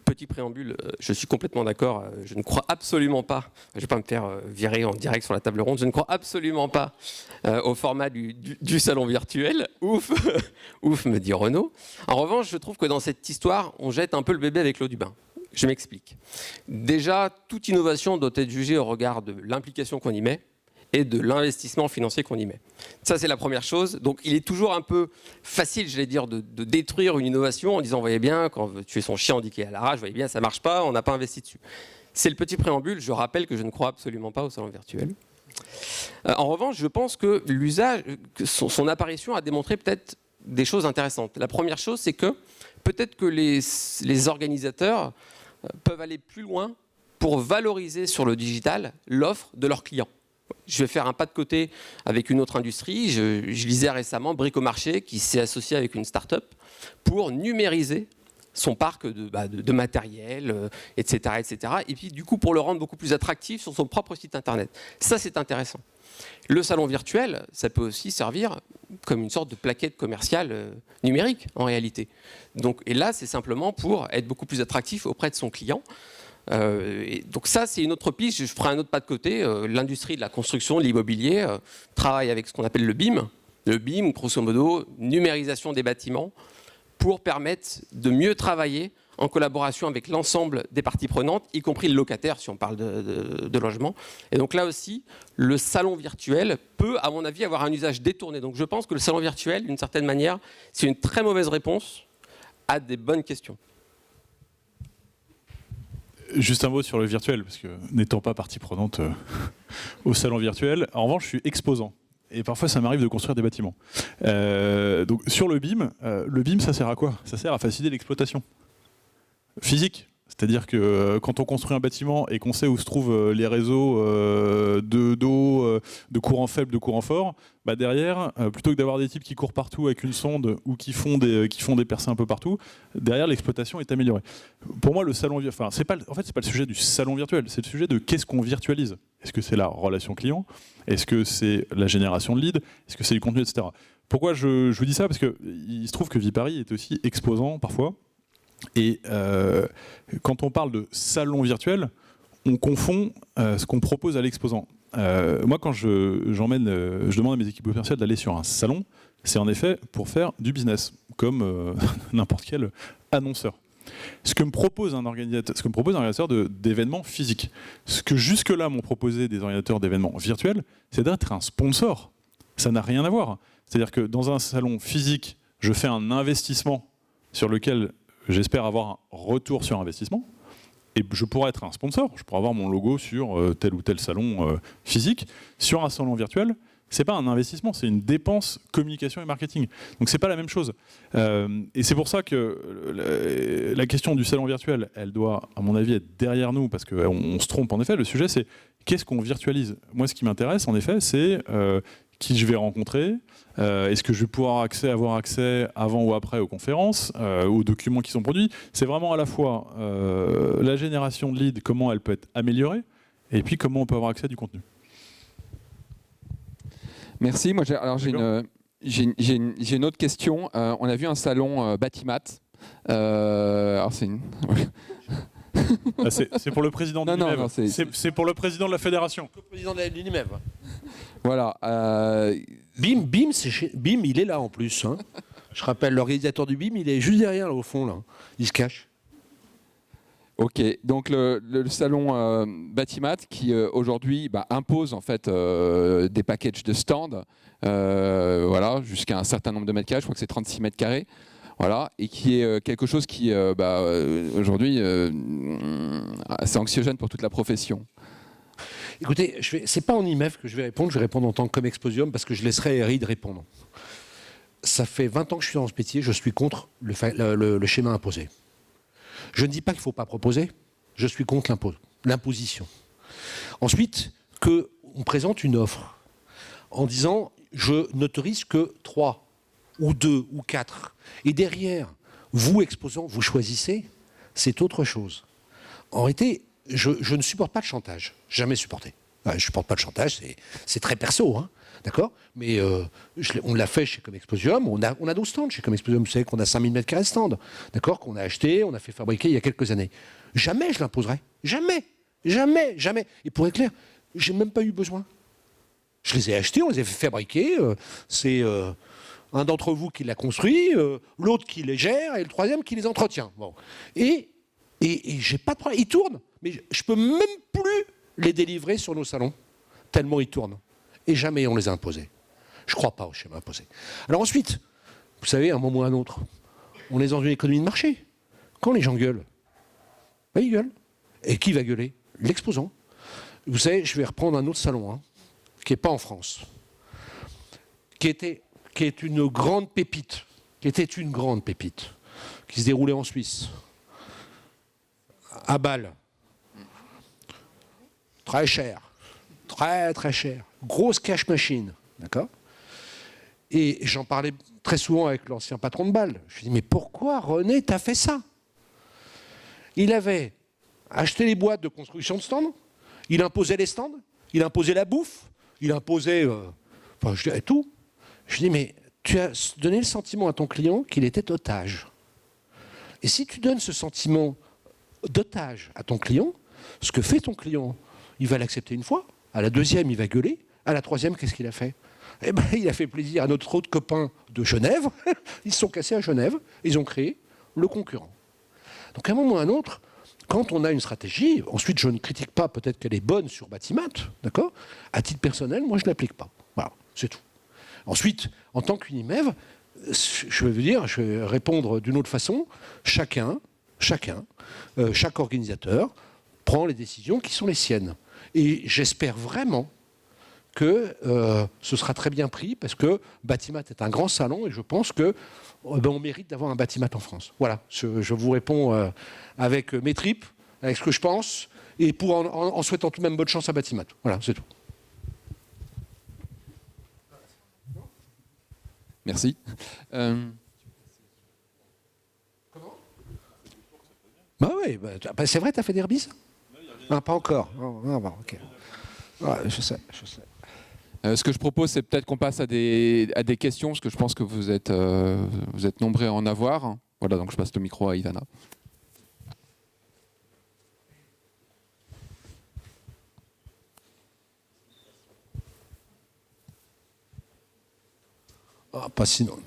petit préambule, je suis complètement d'accord, je ne crois absolument pas, je ne vais pas me faire virer en direct sur la table ronde, je ne crois absolument pas au format du salon virtuel, ouf, ouf me dit Renaud. En revanche, je trouve que dans cette histoire, on jette un peu le bébé avec l'eau du bain. Je m'explique. Déjà, toute innovation doit être jugée au regard de l'implication qu'on y met et de l'investissement financier qu'on y met. Ça, c'est la première chose. Donc, il est toujours un peu facile, j'allais dire, de détruire une innovation en disant, vous voyez bien, quand tu es son chien indiqué à la rage, vous voyez bien, ça ne marche pas, on n'a pas investi dessus. C'est le petit préambule. Je rappelle que je ne crois absolument pas au salon virtuel. En revanche, je pense que l'usage, son apparition a démontré peut-être des choses intéressantes. La première chose, c'est que peut-être que les organisateurs peuvent aller plus loin pour valoriser sur le digital l'offre de leurs clients. Je vais faire un pas de côté avec une autre industrie. Je lisais récemment Bricomarché qui s'est associé avec une start-up pour numériser son parc de matériel, etc., etc. Et puis du coup pour le rendre beaucoup plus attractif sur son propre site internet. Ça, c'est intéressant. Le salon virtuel, ça peut aussi servir comme une sorte de plaquette commerciale numérique en réalité. Et là, c'est simplement pour être beaucoup plus attractif auprès de son client. Donc ça, c'est une autre piste. Je ferai un autre pas de côté. L'industrie de la construction, de l'immobilier, travaille avec ce qu'on appelle le BIM. Le BIM, grosso modo, numérisation des bâtiments pour permettre de mieux travailler en collaboration avec l'ensemble des parties prenantes, y compris le locataire, si on parle de logement. Et donc là aussi, le salon virtuel peut, à mon avis, avoir un usage détourné. Donc je pense que le salon virtuel, d'une certaine manière, c'est une très mauvaise réponse à des bonnes questions. Juste un mot sur le virtuel, parce que n'étant pas partie prenante au salon virtuel, en revanche, je suis exposant. Et parfois, ça m'arrive de construire des bâtiments. Donc, sur le BIM, ça sert à quoi? Ça sert à faciliter l'exploitation physique. C'est-à-dire que quand on construit un bâtiment et qu'on sait où se trouvent les réseaux d'eau, de courant faible, de courant fort, bah derrière, plutôt que d'avoir des types qui courent partout avec une sonde ou qui font des percées un peu partout, derrière l'exploitation est améliorée. Pour moi, le salon, enfin, c'est pas le sujet du salon virtuel, c'est le sujet de qu'est-ce qu'on virtualise. Est-ce que c'est la relation client? Est-ce que c'est la génération de leads? Est-ce que c'est du contenu, etc. Pourquoi je vous dis ça? Parce qu'il se trouve que Viparis est aussi exposant parfois. Et quand on parle de salon virtuel, on confond ce qu'on propose à l'exposant. Moi, quand je demande à mes équipes commerciales d'aller sur un salon, c'est en effet pour faire du business, comme n'importe quel annonceur. Ce que me propose un organisateur d'événements physiques, ce que jusque-là m'ont proposé des organisateurs d'événements virtuels, c'est d'être un sponsor. Ça n'a rien à voir. C'est-à-dire que dans un salon physique, je fais un investissement sur lequel j'espère avoir un retour sur investissement. Et je pourrais être un sponsor, je pourrais avoir mon logo sur tel ou tel salon physique. Sur un salon virtuel, c'est pas un investissement, c'est une dépense communication et marketing. Donc c'est pas la même chose. Et c'est pour ça que la question du salon virtuel, elle doit, à mon avis, être derrière nous, parce qu'on se trompe en effet. Le sujet, c'est qu'est-ce qu'on virtualise? Moi, ce qui m'intéresse, en effet, c'est qui je vais rencontrer, est-ce que je vais pouvoir avoir accès avant ou après aux conférences, aux documents qui sont produits. C'est vraiment à la fois la génération de leads, comment elle peut être améliorée, et puis comment on peut avoir accès à du contenu. Merci. Moi, j'ai une autre question. On a vu un salon Batimat. Alors c'est une... c'est pour le président de l'INIMEV. Non, c'est pour le président de la fédération. Le président de l'INIMEV. Voilà. BIM, il est là en plus. Hein. Je rappelle, l'organisateur du BIM, il est juste derrière, là, au fond. Là. Il se cache. Ok, donc le salon Batimat qui aujourd'hui impose en fait des packages de stands, voilà, jusqu'à un certain nombre de mètres carrés, je crois que c'est 36 mètres carrés, voilà, et qui est quelque chose qui aujourd'hui c'est anxiogène pour toute la profession. Écoutez, c'est pas en IMEV que je vais répondre en tant que Comexposium parce que je laisserai Eric répondre. Ça fait 20 ans que je suis dans ce métier, je suis contre le schéma imposé. Je ne dis pas qu'il ne faut pas proposer, je suis contre l'imposition. Ensuite, qu'on présente une offre en disant je n'autorise que 3 ou 2 ou 4. Et derrière, vous, exposants, vous choisissez, c'est autre chose. En réalité, je ne supporte pas le chantage, jamais supporté. Je ne supporte pas le chantage, c'est très perso, hein, d'accord? Mais on l'a fait chez Comexposium, on a nos stands chez Comexposium, vous savez qu'on a 5000 m² de stands, d'accord? Qu'on a acheté, on a fait fabriquer il y a quelques années. Jamais je l'imposerai, jamais, jamais, jamais. Et pour être clair, j'ai même pas eu besoin. Je les ai achetés, on les a fait fabriquer, c'est un d'entre vous qui l'a construit, l'autre qui les gère et le troisième qui les entretient. Bon. Et j'ai pas de problème, ils tournent, mais je peux même plus les délivrer sur nos salons, tellement ils tournent. Et jamais on les a imposés. Je ne crois pas au schéma imposé. Alors ensuite, vous savez, à un moment ou à un autre, on est dans une économie de marché. Quand les gens gueulent, ils gueulent. Et qui va gueuler? L'exposant. Vous savez, je vais reprendre un autre salon, hein, qui n'est pas en France, qui est une grande pépite, qui se déroulait en Suisse, à Bâle. Très cher, très très cher. Grosse cash machine, d'accord? Et j'en parlais très souvent avec l'ancien patron de Bâle. Je lui dis, mais pourquoi René t'as fait ça? Il avait acheté les boîtes de construction de stands, il imposait les stands, il imposait la bouffe, il imposait je dirais tout. Je lui dis, mais tu as donné le sentiment à ton client qu'il était otage. Et si tu donnes ce sentiment d'otage à ton client, ce que fait ton client, il va l'accepter une fois, à la deuxième, il va gueuler, à la troisième, qu'est-ce qu'il a fait? Eh ben, il a fait plaisir à notre autre copain de Genève. Ils se sont cassés à Genève. Ils ont créé le concurrent. Donc, à un moment ou à un autre, quand on a une stratégie, ensuite, je ne critique pas, peut-être qu'elle est bonne sur Batimat, d'accord ? À titre personnel, moi, je ne l'applique pas. Voilà, c'est tout. Ensuite, en tant qu'Unimev, je vais répondre d'une autre façon. Chaque organisateur prend les décisions qui sont les siennes. Et j'espère vraiment que ce sera très bien pris, parce que Batimat est un grand salon et je pense que on mérite d'avoir un Batimat en France. Voilà, je vous réponds avec mes tripes, avec ce que je pense, et en souhaitant tout de même bonne chance à Batimat. Voilà, c'est tout. Merci. Comment ? Oui, c'est vrai, tu as fait des rebises ? Non, pas encore. Ok. Ouais, je sais. Ce que je propose, c'est peut-être qu'on passe à des questions, parce que je pense que vous êtes nombreux à en avoir. Voilà, donc je passe le micro à Ivana. Ah, pas sinon.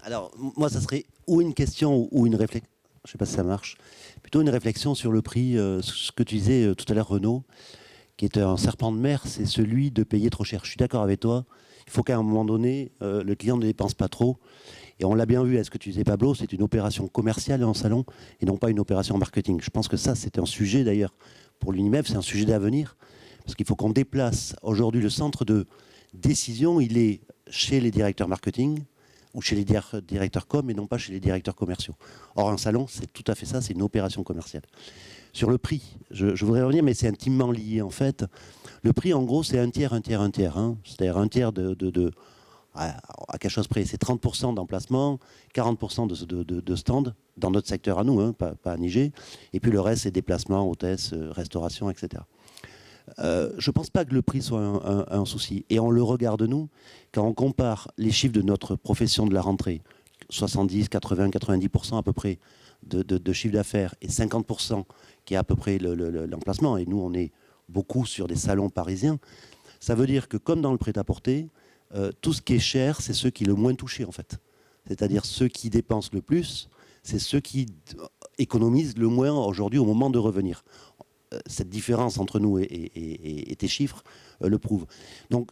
Alors, moi, ça serait ou une question ou une réflexion. Je ne sais pas si ça marche. Plutôt une réflexion sur le prix. Ce que tu disais tout à l'heure, Renaud, qui est un serpent de mer, c'est celui de payer trop cher. Je suis d'accord avec toi. Il faut qu'à un moment donné, le client ne dépense pas trop. Et on l'a bien vu à ce que tu disais, Pablo, c'est une opération commerciale en salon et non pas une opération marketing. Je pense que ça, c'est un sujet d'ailleurs pour l'Unimev, c'est un sujet d'avenir. Parce qu'il faut qu'on déplace. Aujourd'hui, le centre de décision, il est chez les directeurs marketing ou chez les directeurs com et non pas chez les directeurs commerciaux. Or, un salon, c'est tout à fait ça, c'est une opération commerciale. Sur le prix, je voudrais revenir, mais c'est intimement lié en fait. Le prix, en gros, c'est un tiers. Hein. C'est-à-dire un tiers à quelque chose près. C'est 30% d'emplacement, 40% de stand, dans notre secteur à nous, hein, pas à Niger. Et puis le reste, c'est déplacement, hôtesse, restauration, etc. Je ne pense pas que le prix soit un souci. Et on le regarde, nous, quand on compare les chiffres de notre profession de la rentrée, 70, 80, 90% à peu près de chiffre d'affaires et 50% qui est à peu près l'emplacement. Et nous, on est beaucoup sur des salons parisiens. Ça veut dire que, comme dans le prêt-à-porter, tout ce qui est cher, c'est ceux qui le moins touchés, en fait. C'est-à-dire ceux qui dépensent le plus, c'est ceux qui économisent le moins aujourd'hui au moment de revenir. Cette différence entre nous et tes chiffres le prouve. Donc,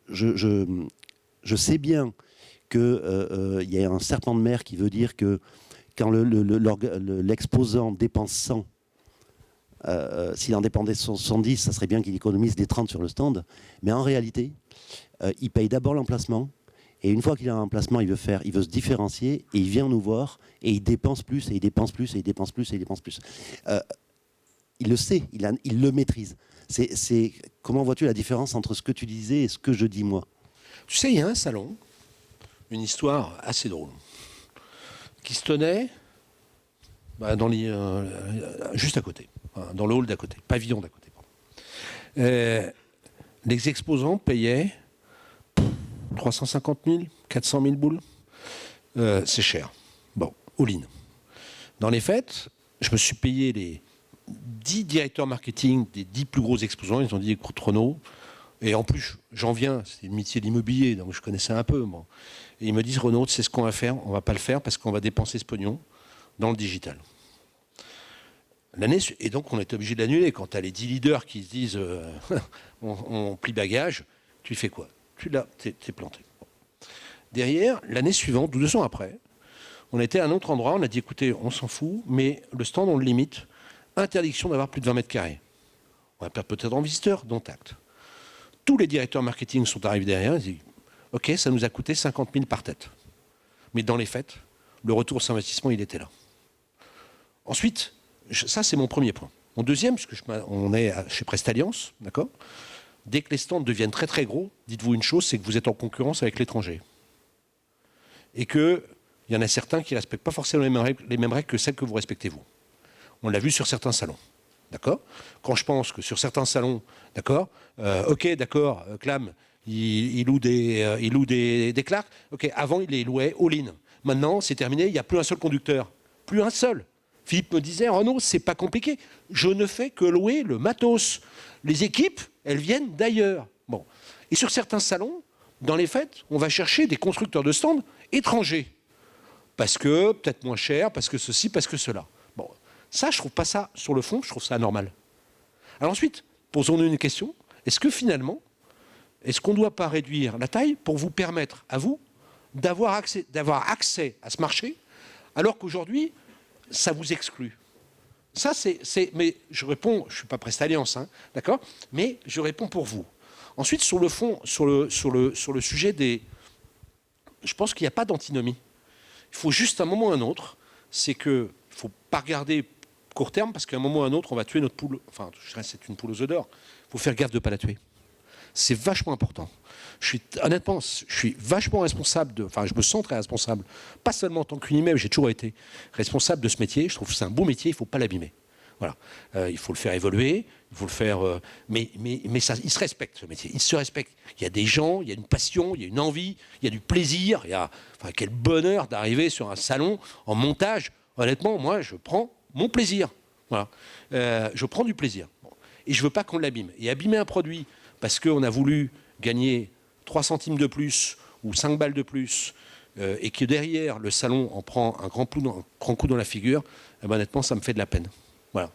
je sais bien qu'il y a un serpent de mer qui veut dire que quand l'exposant dépense 100, s'il en dépendait 70, ça serait bien qu'il économise des 30 sur le stand. Mais en réalité, il paye d'abord l'emplacement. Et une fois qu'il a un emplacement, il veut se différencier et il vient nous voir et il dépense plus et il dépense plus et il dépense plus et il dépense plus. Il le sait, il le maîtrise. Comment vois-tu la différence entre ce que tu disais et ce que je dis moi ? Tu sais, il y a un salon, une histoire assez drôle, qui se tenait juste à côté, dans le hall d'à côté, pavillon d'à côté. Les exposants payaient 350 000, 400 000 boules. C'est cher. Bon, all-in. Dans les faits, je me suis payé les 10 directeurs marketing des 10 plus gros exposants. Ils ont dit, écoute Renaud, et en plus, j'en viens, c'est le métier de l'immobilier, donc je connaissais un peu. Bon. Et ils me disent, Renaud, c'est ce qu'on va faire, on ne va pas le faire parce qu'on va dépenser ce pognon dans le digital. Et donc on est obligé de l'annuler. Quand tu as les 10 leaders qui se disent on plie bagage, tu fais quoi ? T'es planté. Derrière, l'année suivante, 2 ans après, on était à un autre endroit, on a dit écoutez, on s'en fout, mais le stand, on le limite. Interdiction d'avoir plus de 20 mètres carrés. On va perdre peut-être en visiteurs, dont acte. Tous les directeurs marketing sont arrivés derrière, ils disent ok, ça nous a coûté 50 000 par tête. Mais dans les faits, le retour sur investissement, il était là. Ensuite, ça c'est mon premier point. Mon deuxième, puisque on est chez Prestalliance, d'accord ? Dès que les stands deviennent très très gros, dites-vous une chose, c'est que vous êtes en concurrence avec l'étranger. Et qu'il y en a certains qui ne respectent pas forcément les mêmes règles que celles que vous respectez vous. On l'a vu sur certains salons. D'accord ? Quand je pense que sur certains salons, d'accord, ok, d'accord, Clam, il loue des Clark, ok, avant il les louait all-in. Maintenant, c'est terminé, il n'y a plus un seul conducteur. Plus un seul. Philippe me disait, Renaud, c'est pas compliqué. Je ne fais que louer le matos. Les équipes, elles viennent d'ailleurs. Bon. Et sur certains salons, dans les fêtes, on va chercher des constructeurs de stands étrangers. Parce que, peut-être moins cher, parce que ceci, parce que cela. Bon. Ça, je trouve pas ça, sur le fond, je trouve ça anormal. Alors ensuite, posons-nous une question. Est-ce que finalement, est-ce qu'on ne doit pas réduire la taille pour vous permettre, à vous, d'avoir accès à ce marché, alors qu'aujourd'hui, ça vous exclut? Ça, mais je réponds, je ne suis pas Prestalliance, hein, d'accord? Mais je réponds pour vous. Ensuite, sur le fond, sur le sujet des... Je pense qu'il n'y a pas d'antinomie. Il faut juste un moment ou un autre, c'est qu'il ne faut pas regarder court terme, parce qu'à un moment ou un autre, on va tuer notre poule. Enfin, je dirais c'est une poule aux œufs d'or. Il faut faire gaffe de ne pas la tuer. C'est vachement important. Honnêtement, je suis vachement responsable enfin, je me sens très responsable. Pas seulement en tant qu'Unimeb, j'ai toujours été responsable de ce métier. Je trouve que c'est un beau métier, il ne faut pas l'abîmer. Voilà. Il faut le faire évoluer, il faut le faire. Mais ça, il se respecte, ce métier. Il se respecte. Il y a des gens, il y a une passion, il y a une envie, il y a du plaisir. Enfin, quel bonheur d'arriver sur un salon en montage. Honnêtement, moi, je prends mon plaisir. Voilà. Je prends du plaisir. Bon. Et je ne veux pas qu'on l'abîme. Et abîmer un produit parce qu'on a voulu gagner 3 centimes de plus ou 5 balles de plus et que derrière, le salon en prend un grand coup dans la figure, eh ben, honnêtement, ça me fait de la peine. Voilà.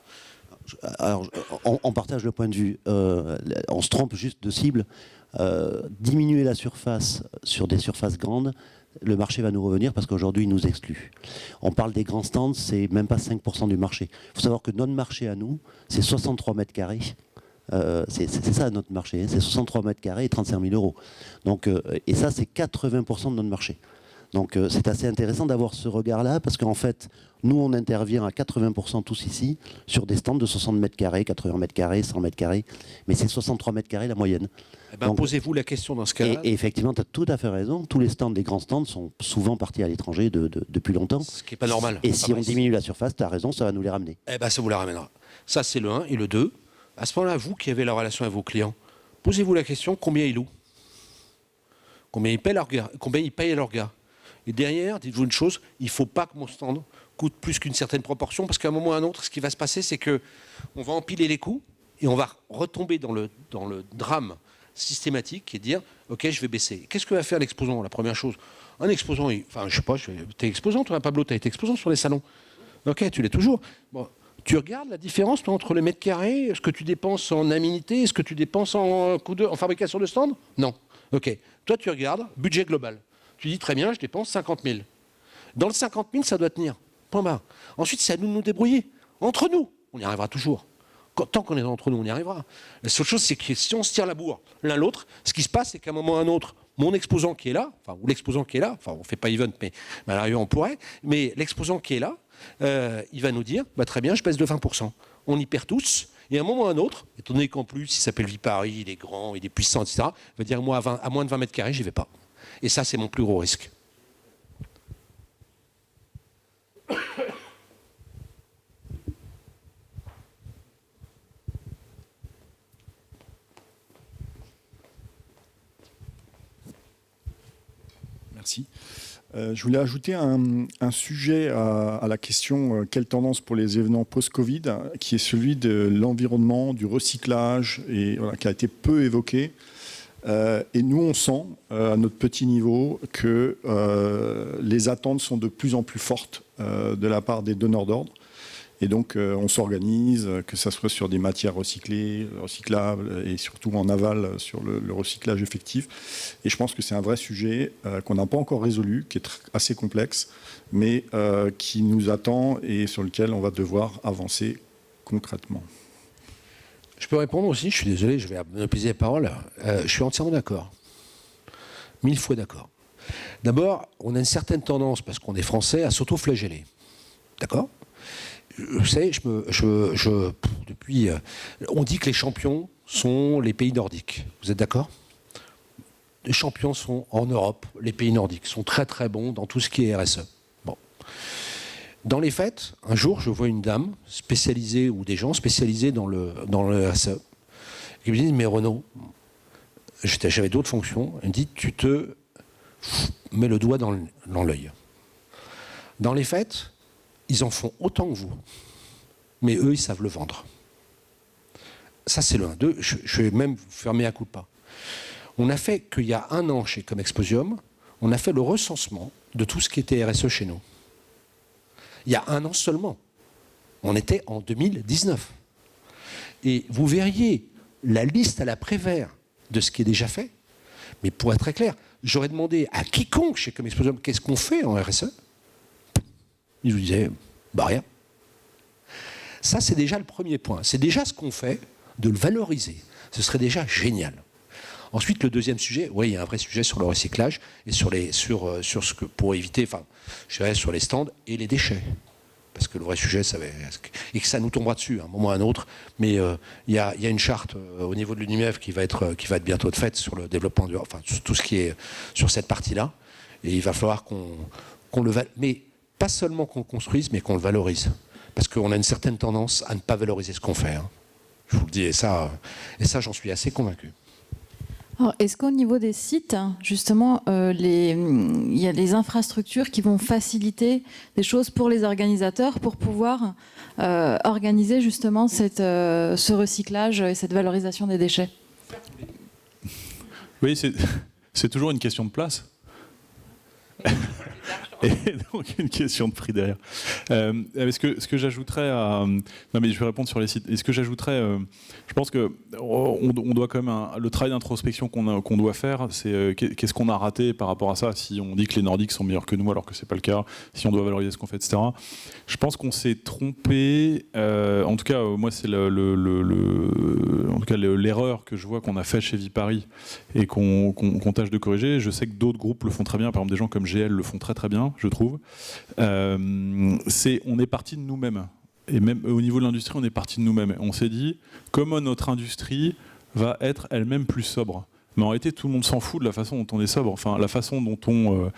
Alors, on partage le point de vue. On se trompe juste de cible. Diminuer la surface sur des surfaces grandes, le marché va nous revenir parce qu'aujourd'hui, il nous exclut. On parle des grands stands, c'est même pas 5% du marché. Il faut savoir que notre marché à nous, c'est 63 mètres carrés. C'est ça notre marché, hein. C'est 63 mètres carrés et 35 000 euros. Donc, et ça, c'est 80% de notre marché. Donc c'est assez intéressant d'avoir ce regard-là, parce qu'en fait, nous, on intervient à 80% tous ici, sur des stands de 60 mètres carrés, 80 mètres carrés, 100 mètres carrés, mais c'est 63 mètres carrés la moyenne. Eh ben, posez-vous la question dans ce cas-là. Et effectivement, tu as tout à fait raison, tous les stands, des grands stands, sont souvent partis à l'étranger depuis longtemps. Ce qui n'est pas normal. Et si on diminue la surface, tu as raison, ça va nous les ramener. Eh ben, ça vous la ramènera. Ça, c'est le 1. Et le 2, à ce moment-là, vous qui avez la relation avec vos clients, posez-vous la question, combien ils louent? Combien ils payent leur gars? Et derrière, dites-vous une chose, il ne faut pas que mon stand coûte plus qu'une certaine proportion, parce qu'à un moment ou à un autre, ce qui va se passer, c'est qu'on va empiler les coûts et on va retomber dans le drame systématique qui est de dire, OK, je vais baisser. Qu'est-ce que va faire l'exposant? La première chose, un exposant, enfin, je sais pas, tu es exposant, toi, Pablo, tu as été exposant sur les salons. OK, tu l'es toujours. Bon, tu regardes la différence, toi, entre le mètre carré, ce que tu dépenses en aménité, ce que tu dépenses en fabrication de stand? Non. OK. Toi, tu regardes, budget global. Tu dis, très bien, je dépense 50 000. Dans le 50 000, ça doit tenir. Point barre. Ensuite, c'est à nous de nous débrouiller. Entre nous, on y arrivera toujours. Tant qu'on est entre nous, on y arrivera. La seule chose, c'est que si on se tire la bourre l'un l'autre, ce qui se passe, c'est qu'à un moment ou à un autre, mon exposant qui est là, enfin, ou l'exposant qui est là, enfin, on ne fait pas event, mais à l'arrière, on pourrait, mais l'exposant qui est là, il va nous dire, bah, très bien, je baisse de 20%. On y perd tous. Et à un moment ou à un autre, étant donné qu'en plus, il s'appelle Vipari, il est grand, il est puissant, etc., il va dire, moi, à moins de 20 mètres carrés, j'y vais pas. Et ça, c'est mon plus gros risque. Merci. Je voulais ajouter un sujet à la question quelle tendance pour les événements post-Covid, qui est celui de l'environnement, du recyclage, et voilà, qui a été peu évoqué. Et nous, on sent, à notre petit niveau, que les attentes sont de plus en plus fortes de la part des donneurs d'ordre. Et donc, on s'organise, que ce soit sur des matières recyclées, recyclables, et surtout en aval sur le recyclage effectif. Et je pense que c'est un vrai sujet qu'on n'a pas encore résolu, qui est assez complexe, mais qui nous attend et sur lequel on va devoir avancer concrètement. Je peux répondre aussi, je suis désolé, je vais monopoliser la parole. Je suis entièrement d'accord. 1000 fois d'accord. D'abord, on a une certaine tendance, parce qu'on est français, à s'auto-flageller. D'accord ? Vous savez, depuis, on dit que les champions sont les pays nordiques. Vous êtes d'accord ? Les champions sont en Europe, les pays nordiques sont très très bons dans tout ce qui est RSE. Bon. Dans les faits, un jour, je vois une dame spécialisée ou des gens spécialisés dans le RSE qui me disent, mais Renaud, j'avais d'autres fonctions, elle me dit, tu te mets le doigt dans l'œil. Dans les faits, ils en font autant que vous. Mais eux, ils savent le vendre. Ça, c'est le 1. 2, je vais même fermer à coup de pas. On a fait qu'il y a 1 an chez Comexposium, on a fait le recensement de tout ce qui était RSE chez nous. Il y a 1 an seulement. On était en 2019. Et vous verriez la liste à la Prévert de ce qui est déjà fait. Mais pour être très clair, j'aurais demandé à quiconque chez Comexposium qu'est-ce qu'on fait en RSE. Ils vous disaient, bah rien. Ça, c'est déjà le premier point. C'est déjà ce qu'on fait, de le valoriser. Ce serait déjà génial. Ensuite, le deuxième sujet, oui, il y a un vrai sujet sur le recyclage et sur ce que, pour éviter, enfin, je dirais sur les stands et les déchets. Parce que le vrai sujet, et que ça nous tombera dessus à un moment ou à un autre. Mais il y a une charte au niveau de l'UNIMEV qui va être bientôt de fait sur le développement enfin, sur tout ce qui est sur cette partie-là. Et il va falloir qu'on le valorise. Mais pas seulement qu'on le construise, mais qu'on le valorise. Parce qu'on a une certaine tendance à ne pas valoriser ce qu'on fait. Hein. Je vous le dis, et ça j'en suis assez convaincu. Alors, est-ce qu'au niveau des sites, justement, il y a des infrastructures qui vont faciliter des choses pour les organisateurs pour pouvoir organiser justement ce recyclage et cette valorisation des déchets? Oui, c'est toujours une question de place. Et donc une question de prix derrière. Ce que j'ajouterais à... Non mais je vais répondre sur les sites. Et ce que j'ajouterais, je pense qu'on doit quand même... le travail d'introspection qu'on doit faire, c'est qu'est-ce qu'on a raté par rapport à ça, si on dit que les Nordiques sont meilleurs que nous alors que c'est pas le cas, si on doit valoriser ce qu'on fait, etc. Je pense qu'on s'est trompé. En tout cas, moi c'est l'erreur que je vois qu'on a fait chez Vipari et qu'on tâche de corriger. Je sais que d'autres groupes le font très bien, par exemple des gens comme GL le font très très bien, je trouve. On est parti de nous-mêmes. Et même au niveau de l'industrie, on est parti de nous-mêmes. On s'est dit, comment notre industrie va être elle-même plus sobre. Mais en réalité, tout le monde s'en fout de la façon dont on est sobre. Enfin, la façon dont on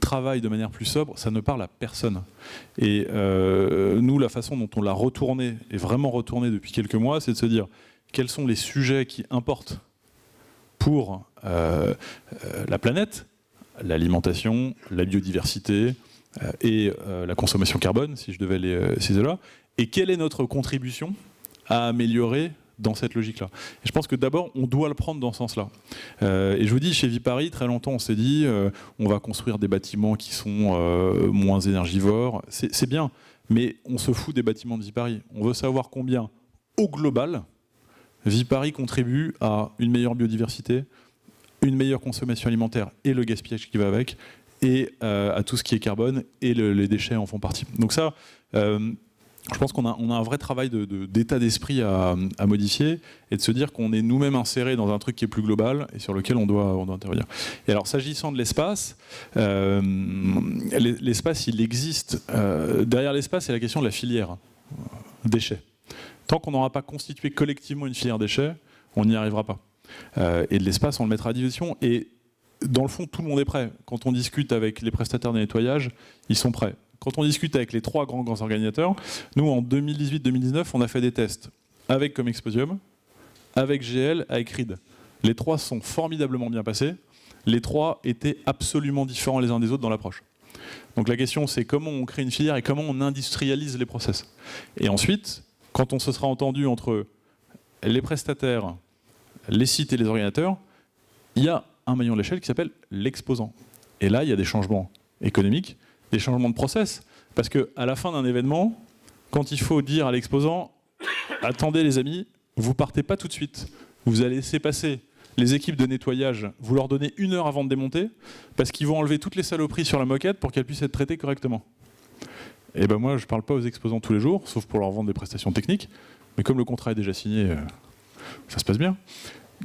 travaille de manière plus sobre, ça ne parle à personne. Et nous, la façon dont on l'a retourné, et vraiment retourné depuis quelques mois, c'est de se dire quels sont les sujets qui importent pour la planète, l'alimentation, la biodiversité et la consommation carbone, si je devais les citer là, et quelle est notre contribution à améliorer dans cette logique-là. Et je pense que d'abord, on doit le prendre dans ce sens-là. Et je vous dis, chez Vipari, très longtemps, on s'est dit, on va construire des bâtiments qui sont moins énergivores. C'est bien, mais on se fout des bâtiments de Vipari. On veut savoir combien, au global, Vipari contribue à une meilleure biodiversité, une meilleure consommation alimentaire et le gaspillage qui va avec, et à tout ce qui est carbone, et les déchets en font partie. Donc ça, je pense qu'on a un vrai travail d'état d'esprit à modifier, et de se dire qu'on est nous-mêmes insérés dans un truc qui est plus global, et sur lequel on doit intervenir. Et alors, s'agissant de l'espace, l'espace, il existe. Derrière l'espace, c'est la question de la filière déchets. Tant qu'on n'aura pas constitué collectivement une filière déchets, on n'y arrivera pas. Et de l'espace, on le mettra à disposition. Et dans le fond, tout le monde est prêt. Quand on discute avec les prestataires de nettoyage, ils sont prêts. Quand on discute avec les 3 grands organisateurs, nous, en 2018-2019, on a fait des tests avec Comexposium, avec GL, avec RID. Les 3 sont formidablement bien passés. Les 3 étaient absolument différents les uns des autres dans l'approche. Donc la question, c'est comment on crée une filière et comment on industrialise les process. Et ensuite, quand on se sera entendu entre les prestataires, les sites et les organisateurs, il y a un maillon de l'échelle qui s'appelle l'exposant. Et là, il y a des changements économiques, des changements de process. Parce qu'à la fin d'un événement, quand il faut dire à l'exposant « Attendez les amis, vous partez pas tout de suite. Vous allez laisser passer les équipes de nettoyage, vous leur donnez 1 heure avant de démonter, parce qu'ils vont enlever toutes les saloperies sur la moquette pour qu'elles puissent être traitées correctement. » Et ben moi, je ne parle pas aux exposants tous les jours, sauf pour leur vendre des prestations techniques. Mais comme le contrat est déjà signé, ça se passe bien.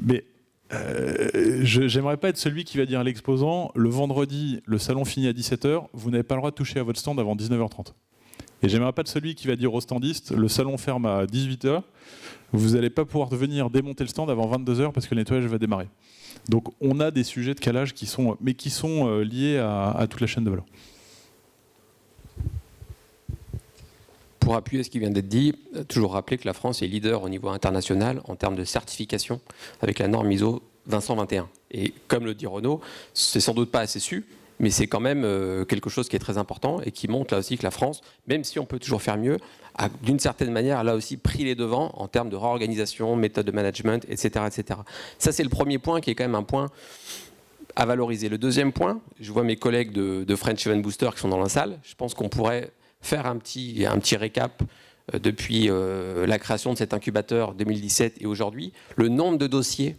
Mais j'aimerais pas être celui qui va dire à l'exposant le vendredi, le salon finit à 17h, vous n'avez pas le droit de toucher à votre stand avant 19h30. Et j'aimerais pas être celui qui va dire au standiste le salon ferme à 18h, vous n'allez pas pouvoir venir démonter le stand avant 22h parce que le nettoyage va démarrer. Donc on a des sujets de calage qui sont liés à toute la chaîne de valeur. Pour appuyer ce qui vient d'être dit, toujours rappeler que la France est leader au niveau international en termes de certification avec la norme ISO 20021. Et comme le dit Renaud, c'est sans doute pas assez su mais c'est quand même quelque chose qui est très important et qui montre là aussi que la France, même si on peut toujours faire mieux, a d'une certaine manière là aussi pris les devants en termes de réorganisation, méthode de management, etc. etc. Ça, c'est le premier point qui est quand même un point à valoriser. Le deuxième point, je vois mes collègues de French Event Booster qui sont dans la salle, je pense qu'on pourrait faire un petit récap depuis la création de cet incubateur 2017 et aujourd'hui, le nombre de dossiers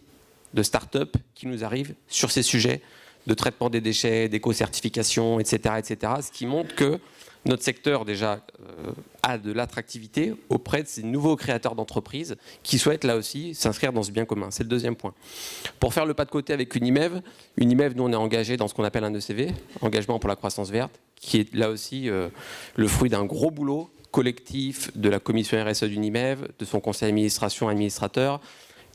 de start-up qui nous arrivent sur ces sujets de traitement des déchets, d'éco-certification, etc., etc. Ce qui montre que notre secteur déjà a de l'attractivité auprès de ces nouveaux créateurs d'entreprises qui souhaitent là aussi s'inscrire dans ce bien commun. C'est le deuxième point. Pour faire le pas de côté avec Unimev, nous on est engagé dans ce qu'on appelle un ECV, engagement pour la croissance verte, qui est là aussi le fruit d'un gros boulot collectif de la commission RSE d'Unimev, de son conseil d'administration administrateur,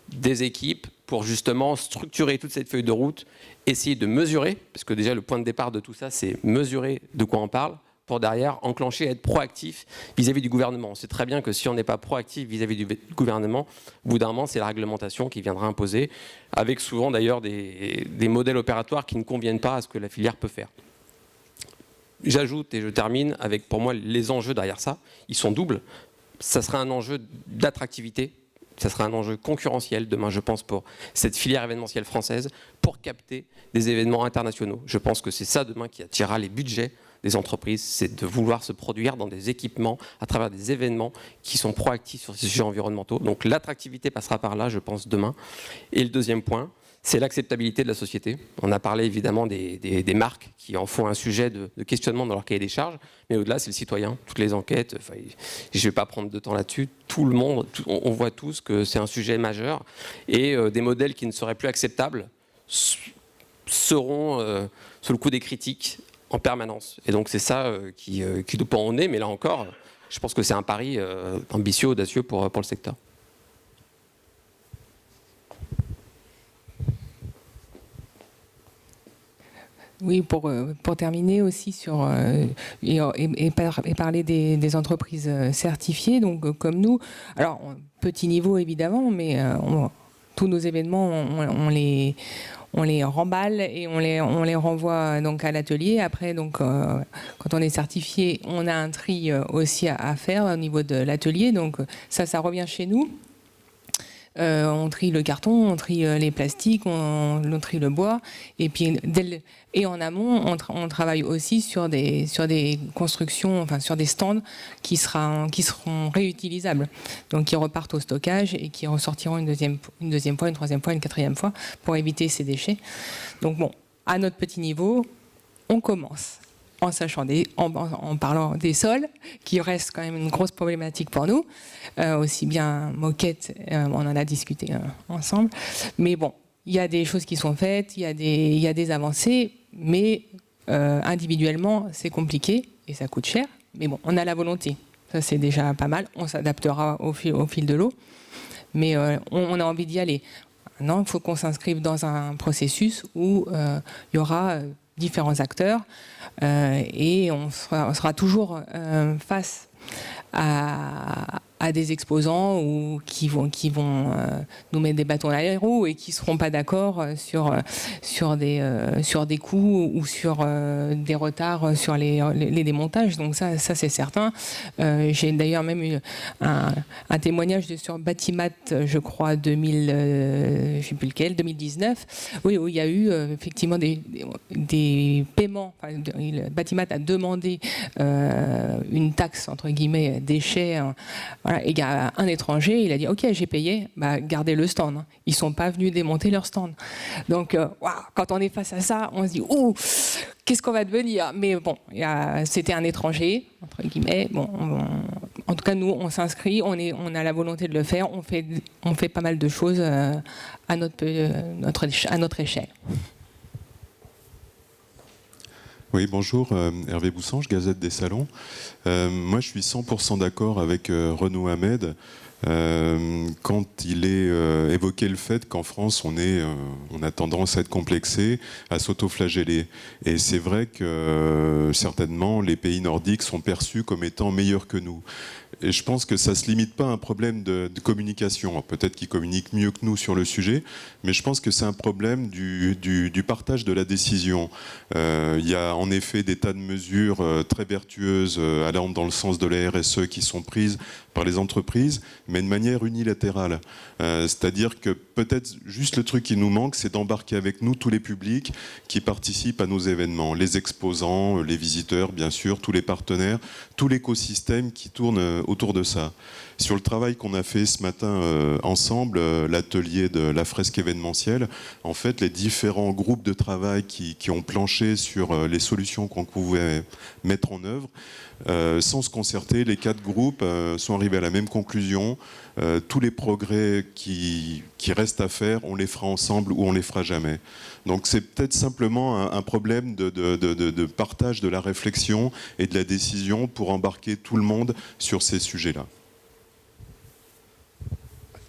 des équipes pour justement structurer toute cette feuille de route, essayer de mesurer, parce que déjà le point de départ de tout ça, c'est mesurer de quoi on parle, pour derrière enclencher et être proactif vis-à-vis du gouvernement. On sait très bien que si on n'est pas proactif vis-à-vis du gouvernement, au bout d'un moment, c'est la réglementation qui viendra imposer, avec souvent d'ailleurs des modèles opératoires qui ne conviennent pas à ce que la filière peut faire. J'ajoute et je termine avec pour moi les enjeux derrière ça. Ils sont doubles. Ça sera un enjeu d'attractivité, ça sera un enjeu concurrentiel demain, je pense, pour cette filière événementielle française, pour capter des événements internationaux. Je pense que c'est ça demain qui attirera les budgets des entreprises, c'est de vouloir se produire dans des équipements à travers des événements qui sont proactifs sur ces sujets environnementaux. Donc l'attractivité passera par là, je pense, demain. Et le deuxième point, c'est l'acceptabilité de la société. On a parlé évidemment des marques qui en font un sujet de questionnement dans leur cahier des charges, mais au-delà, c'est le citoyen. Toutes les enquêtes, je ne vais pas prendre de temps là-dessus, tout le monde, on voit tous que c'est un sujet majeur, et des modèles qui ne seraient plus acceptables seront sous le coup des critiques en permanence. Et donc c'est ça qui nous pend au nez, mais là encore, je pense que c'est un pari ambitieux, audacieux pour le secteur. Oui, pour terminer aussi sur et parler des entreprises certifiées, donc comme nous. Alors petit niveau évidemment, mais tous nos événements on les remballe et on les renvoie donc à l'atelier. Après, donc, quand on est certifié, on a un tri aussi à faire au niveau de l'atelier. Donc ça revient chez nous. On trie le carton, on trie les plastiques, on trie le bois. Et puis, et en amont, on travaille aussi sur des constructions, enfin sur des stands qui seront réutilisables. Donc qui repartent au stockage et qui ressortiront une deuxième fois, une troisième fois, une quatrième fois pour éviter ces déchets. Donc bon, à notre petit niveau, on commence. En parlant des sols, qui reste quand même une grosse problématique pour nous, aussi bien moquette, on en a discuté ensemble, mais bon, il y a des choses qui sont faites, il y a des avancées, mais individuellement, c'est compliqué et ça coûte cher, mais bon, on a la volonté, ça c'est déjà pas mal, on s'adaptera au fil de l'eau, mais on a envie d'y aller. Maintenant, il faut qu'on s'inscrive dans un processus où il y aura différents acteurs et on sera toujours face à des exposants ou qui vont nous mettre des bâtons dans les roues et qui seront pas d'accord sur des coûts ou sur des retards sur les démontages. Donc ça c'est certain. J'ai d'ailleurs même eu un témoignage sur Batimat, je crois 2000, je sais plus lequel, 2019, oui, où il y a eu effectivement des paiements. Enfin, Batimat a demandé une taxe entre guillemets déchets. Voilà, et il y a un étranger, il a dit ok, j'ai payé, bah, gardez le stand. Ils sont pas venus démonter leur stand. Donc quand on est face à ça, on se dit ouh, qu'est-ce qu'on va devenir? Mais bon, c'était un étranger entre guillemets. Bon, en tout cas nous on s'inscrit, on a la volonté de le faire, on fait pas mal de choses à notre échelle. Oui, bonjour, Hervé Boussange, Gazette des Salons. Moi, je suis 100% d'accord avec Renaud Hamed. quand il est évoqué le fait qu'en France, on a tendance à être complexé, à s'autoflageller. Et c'est vrai que certainement, les pays nordiques sont perçus comme étant meilleurs que nous. Et je pense que ça ne se limite pas à un problème de communication. Peut-être qu'ils communiquent mieux que nous sur le sujet, mais je pense que c'est un problème du partage de la décision. Il y a en effet des tas de mesures très vertueuses allant dans le sens de la RSE qui sont prises par les entreprises, mais de manière unilatérale. C'est-à-dire que peut-être juste le truc qui nous manque, c'est d'embarquer avec nous tous les publics qui participent à nos événements, les exposants, les visiteurs, bien sûr, tous les partenaires, tout l'écosystème qui tourne autour de ça. Sur le travail qu'on a fait ce matin ensemble, l'atelier de la fresque événementielle, en fait, les différents groupes de travail qui ont planché sur les solutions qu'on pouvait mettre en œuvre, sans se concerter, les 4 groupes sont arrivés à la même conclusion. Tous les progrès qui restent à faire, on les fera ensemble ou on les fera jamais. Donc c'est peut-être simplement un problème de partage de la réflexion et de la décision pour embarquer tout le monde sur ces sujets-là.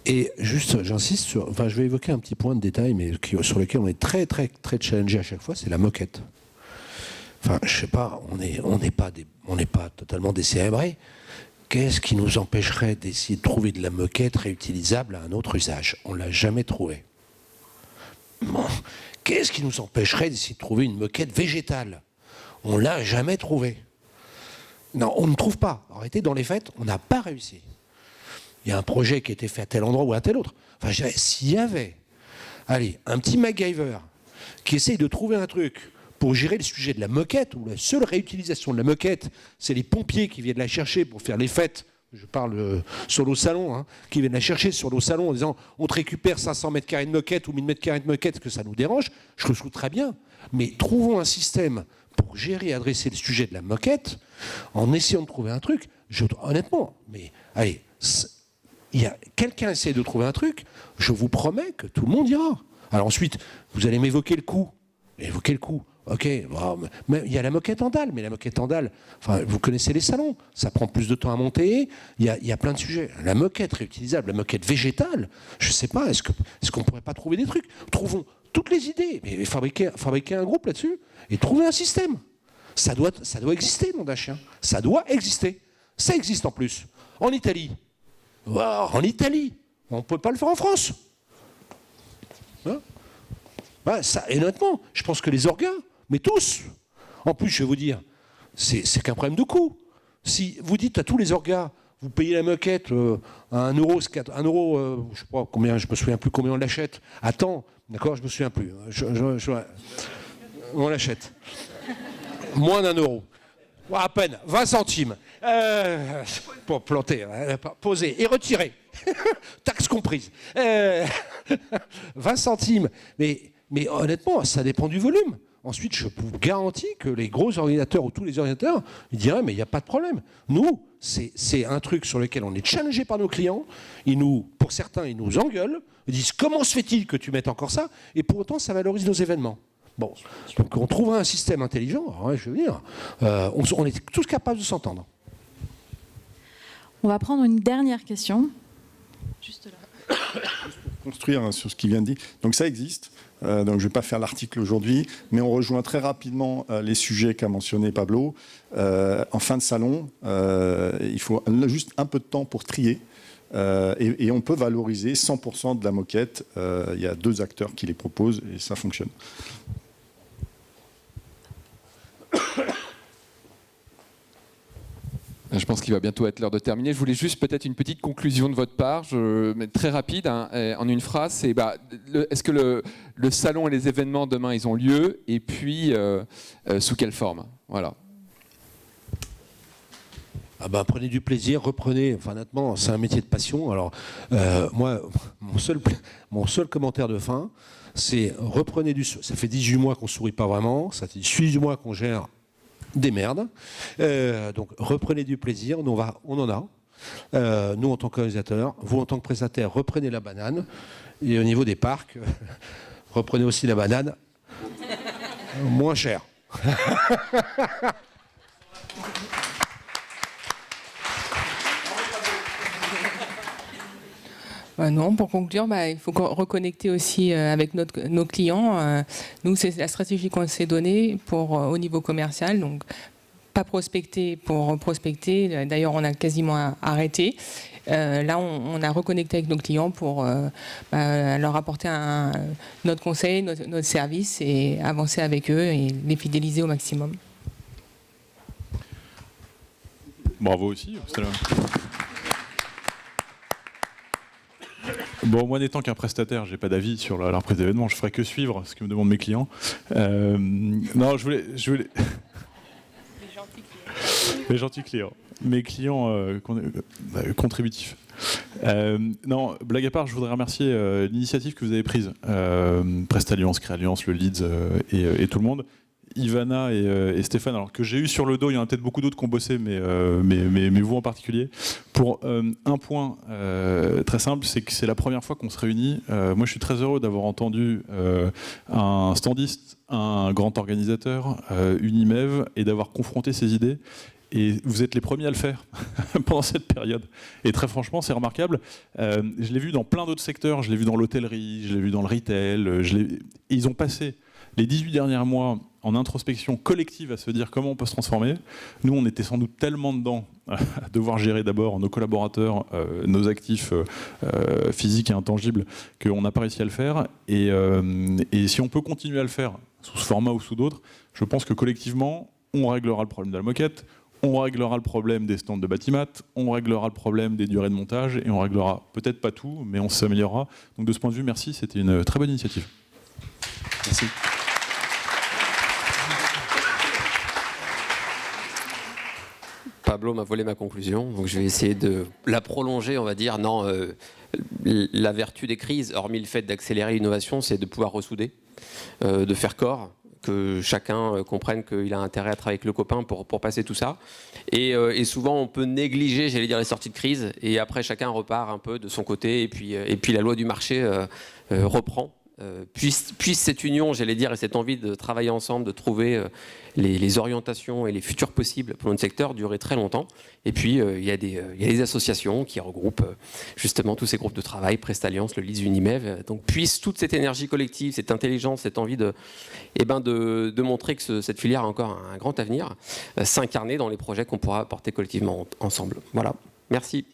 Et juste, j'insiste sur... Enfin, je vais évoquer un petit point de détail, mais sur lequel on est très, très, très challengé à chaque fois, c'est la moquette. Enfin, je sais pas, on n'est pas totalement décérébrés. Qu'est-ce qui nous empêcherait d'essayer de trouver de la moquette réutilisable à un autre usage? On ne l'a jamais trouvé. Bon. Qu'est-ce qui nous empêcherait d'essayer de trouver une moquette végétale? On ne l'a jamais trouvé. Non, on ne trouve pas. En réalité, dans les faits, on n'a pas réussi. Il y a un projet qui a été fait à tel endroit ou à tel autre. Enfin, je dirais, s'il y avait, allez, un petit MacGyver qui essaye de trouver un truc pour gérer le sujet de la moquette, où la seule réutilisation de la moquette, c'est les pompiers qui viennent la chercher pour faire les fêtes, je parle sur l'eau salon, hein, qui viennent la chercher sur l'eau salon en disant on te récupère 500 mètres carrés de moquette ou 1000 mètres carrés de moquette, que ça nous dérange, je le trouve très bien. Mais trouvons un système pour gérer et adresser le sujet de la moquette en essayant de trouver un truc. Honnêtement, mais allez, quelqu'un essaie de trouver un truc, je vous promets que tout le monde ira. Alors ensuite, vous allez m'évoquer le coût. Évoquer le coût. Ok, bon, mais il y a la moquette en dalle, mais la moquette en dalle, enfin, vous connaissez les salons, ça prend plus de temps à monter, il y a plein de sujets. La moquette réutilisable, la moquette végétale, je ne sais pas, est-ce qu'on ne pourrait pas trouver des trucs? Trouvons toutes les idées, mais fabriquer un groupe là-dessus et trouver un système. Ça doit exister, nom d'un chien. Ça doit exister. Ça existe en plus. En Italie. Oh, en Italie. On ne peut pas le faire en France. Hein? Et honnêtement, je pense que les orgas, mais tous, en plus, je vais vous dire, c'est qu'un problème de coût. Si vous dites à tous les orgas, vous payez la moquette à 1 euro, je ne sais pas combien, je me souviens plus combien on l'achète. Attends, d'accord, je me souviens plus. On l'achète. Moins d'1 euro. À peine, 20 centimes. Pour planter, poser et retirer. Taxe comprise. 20 centimes. Mais honnêtement, ça dépend du volume. Ensuite, je vous garantis que les gros ordinateurs ou tous les ordinateurs, ils diraient, mais il n'y a pas de problème. Nous, c'est un truc sur lequel on est challengé par nos clients. Pour certains, ils nous engueulent. Ils disent, comment se fait-il que tu mettes encore ça? Et pour autant, ça valorise nos événements. Bon, donc on trouvera un système intelligent. Alors, je veux dire, on est tous capables de s'entendre. On va prendre une dernière question. Juste là. Construire sur ce qu'il vient de dire. Donc ça existe. Donc je ne vais pas faire l'article aujourd'hui, mais on rejoint très rapidement les sujets qu'a mentionné Pablo. En fin de salon, il faut juste un peu de temps pour trier. Et on peut valoriser 100% de la moquette. Il y a 2 acteurs qui les proposent et ça fonctionne. Je pense qu'il va bientôt être l'heure de terminer. Je voulais juste peut-être une petite conclusion de votre part, mais très rapide, hein, en une phrase. C'est, est-ce que le salon et les événements demain, ils ont lieu? Et puis, sous quelle forme? Voilà. Prenez du plaisir, reprenez. Enfin, honnêtement, c'est un métier de passion. Alors, moi, mon seul commentaire de fin, c'est reprenez du... Ça fait 18 mois qu'on ne sourit pas vraiment. Ça fait 18 mois qu'on gère des merdes. Donc, reprenez du plaisir. On en a. Nous, en tant qu'organisateurs, vous, en tant que prestataire, reprenez la banane. Et au niveau des parcs, reprenez aussi la banane moins cher. Non, pour conclure, il faut reconnecter aussi avec nos clients. Nous, c'est la stratégie qu'on s'est donnée au niveau commercial. Donc, pas prospecter pour prospecter. D'ailleurs, on a quasiment arrêté. Là, on a reconnecté avec nos clients pour leur apporter notre conseil, notre service et avancer avec eux et les fidéliser au maximum. Bravo aussi. Bon, moi n'étant qu'un prestataire, j'ai pas d'avis sur la reprise d'événements. Je ferai que suivre ce que me demandent mes clients. Non, je voulais... Les gentils clients. Mes clients contributifs. Non, blague à part, je voudrais remercier l'initiative que vous avez prise. Prestalliance, Créalliance, le Leeds et tout le monde. Ivana et Stéphane, alors que j'ai eu sur le dos, il y en a peut-être beaucoup d'autres qui ont bossé, mais vous en particulier, pour un point très simple, c'est que c'est la première fois qu'on se réunit. Moi, je suis très heureux d'avoir entendu un standiste, un grand organisateur, une IMEV, et d'avoir confronté ses idées. Et vous êtes les premiers à le faire pendant cette période. Et très franchement, c'est remarquable. Je l'ai vu dans plein d'autres secteurs. Je l'ai vu dans l'hôtellerie, je l'ai vu dans le retail. Et ils ont passé les 18 derniers mois en introspection collective à se dire comment on peut se transformer. Nous, on était sans doute tellement dedans à devoir gérer d'abord nos collaborateurs, nos actifs physiques et intangibles, qu'on n'a pas réussi à le faire. Et si on peut continuer à le faire sous ce format ou sous d'autres, je pense que collectivement, on réglera le problème de la moquette, on réglera le problème des stands de batimat, on réglera le problème des durées de montage et on réglera peut-être pas tout, mais on s'améliorera. Donc de ce point de vue, merci, c'était une très bonne initiative. Merci. Pablo m'a volé ma conclusion, donc je vais essayer de la prolonger, on va dire. Non, la vertu des crises, hormis le fait d'accélérer l'innovation, c'est de pouvoir ressouder, de faire corps, que chacun comprenne qu'il a intérêt à travailler avec le copain pour passer tout ça. Et souvent, on peut négliger, j'allais dire, les sorties de crise, et après, chacun repart un peu de son côté, et puis la loi du marché reprend. Puisse cette union, j'allais dire, et cette envie de travailler ensemble, de trouver les orientations et les futurs possibles pour notre secteur durer très longtemps. Et puis, il y a des associations qui regroupent justement tous ces groupes de travail, Prestalliance, le Leeds, Unimev. Donc, puisse toute cette énergie collective, cette intelligence, cette envie de montrer que cette filière a encore un grand avenir, s'incarner dans les projets qu'on pourra apporter collectivement ensemble. Voilà. Merci.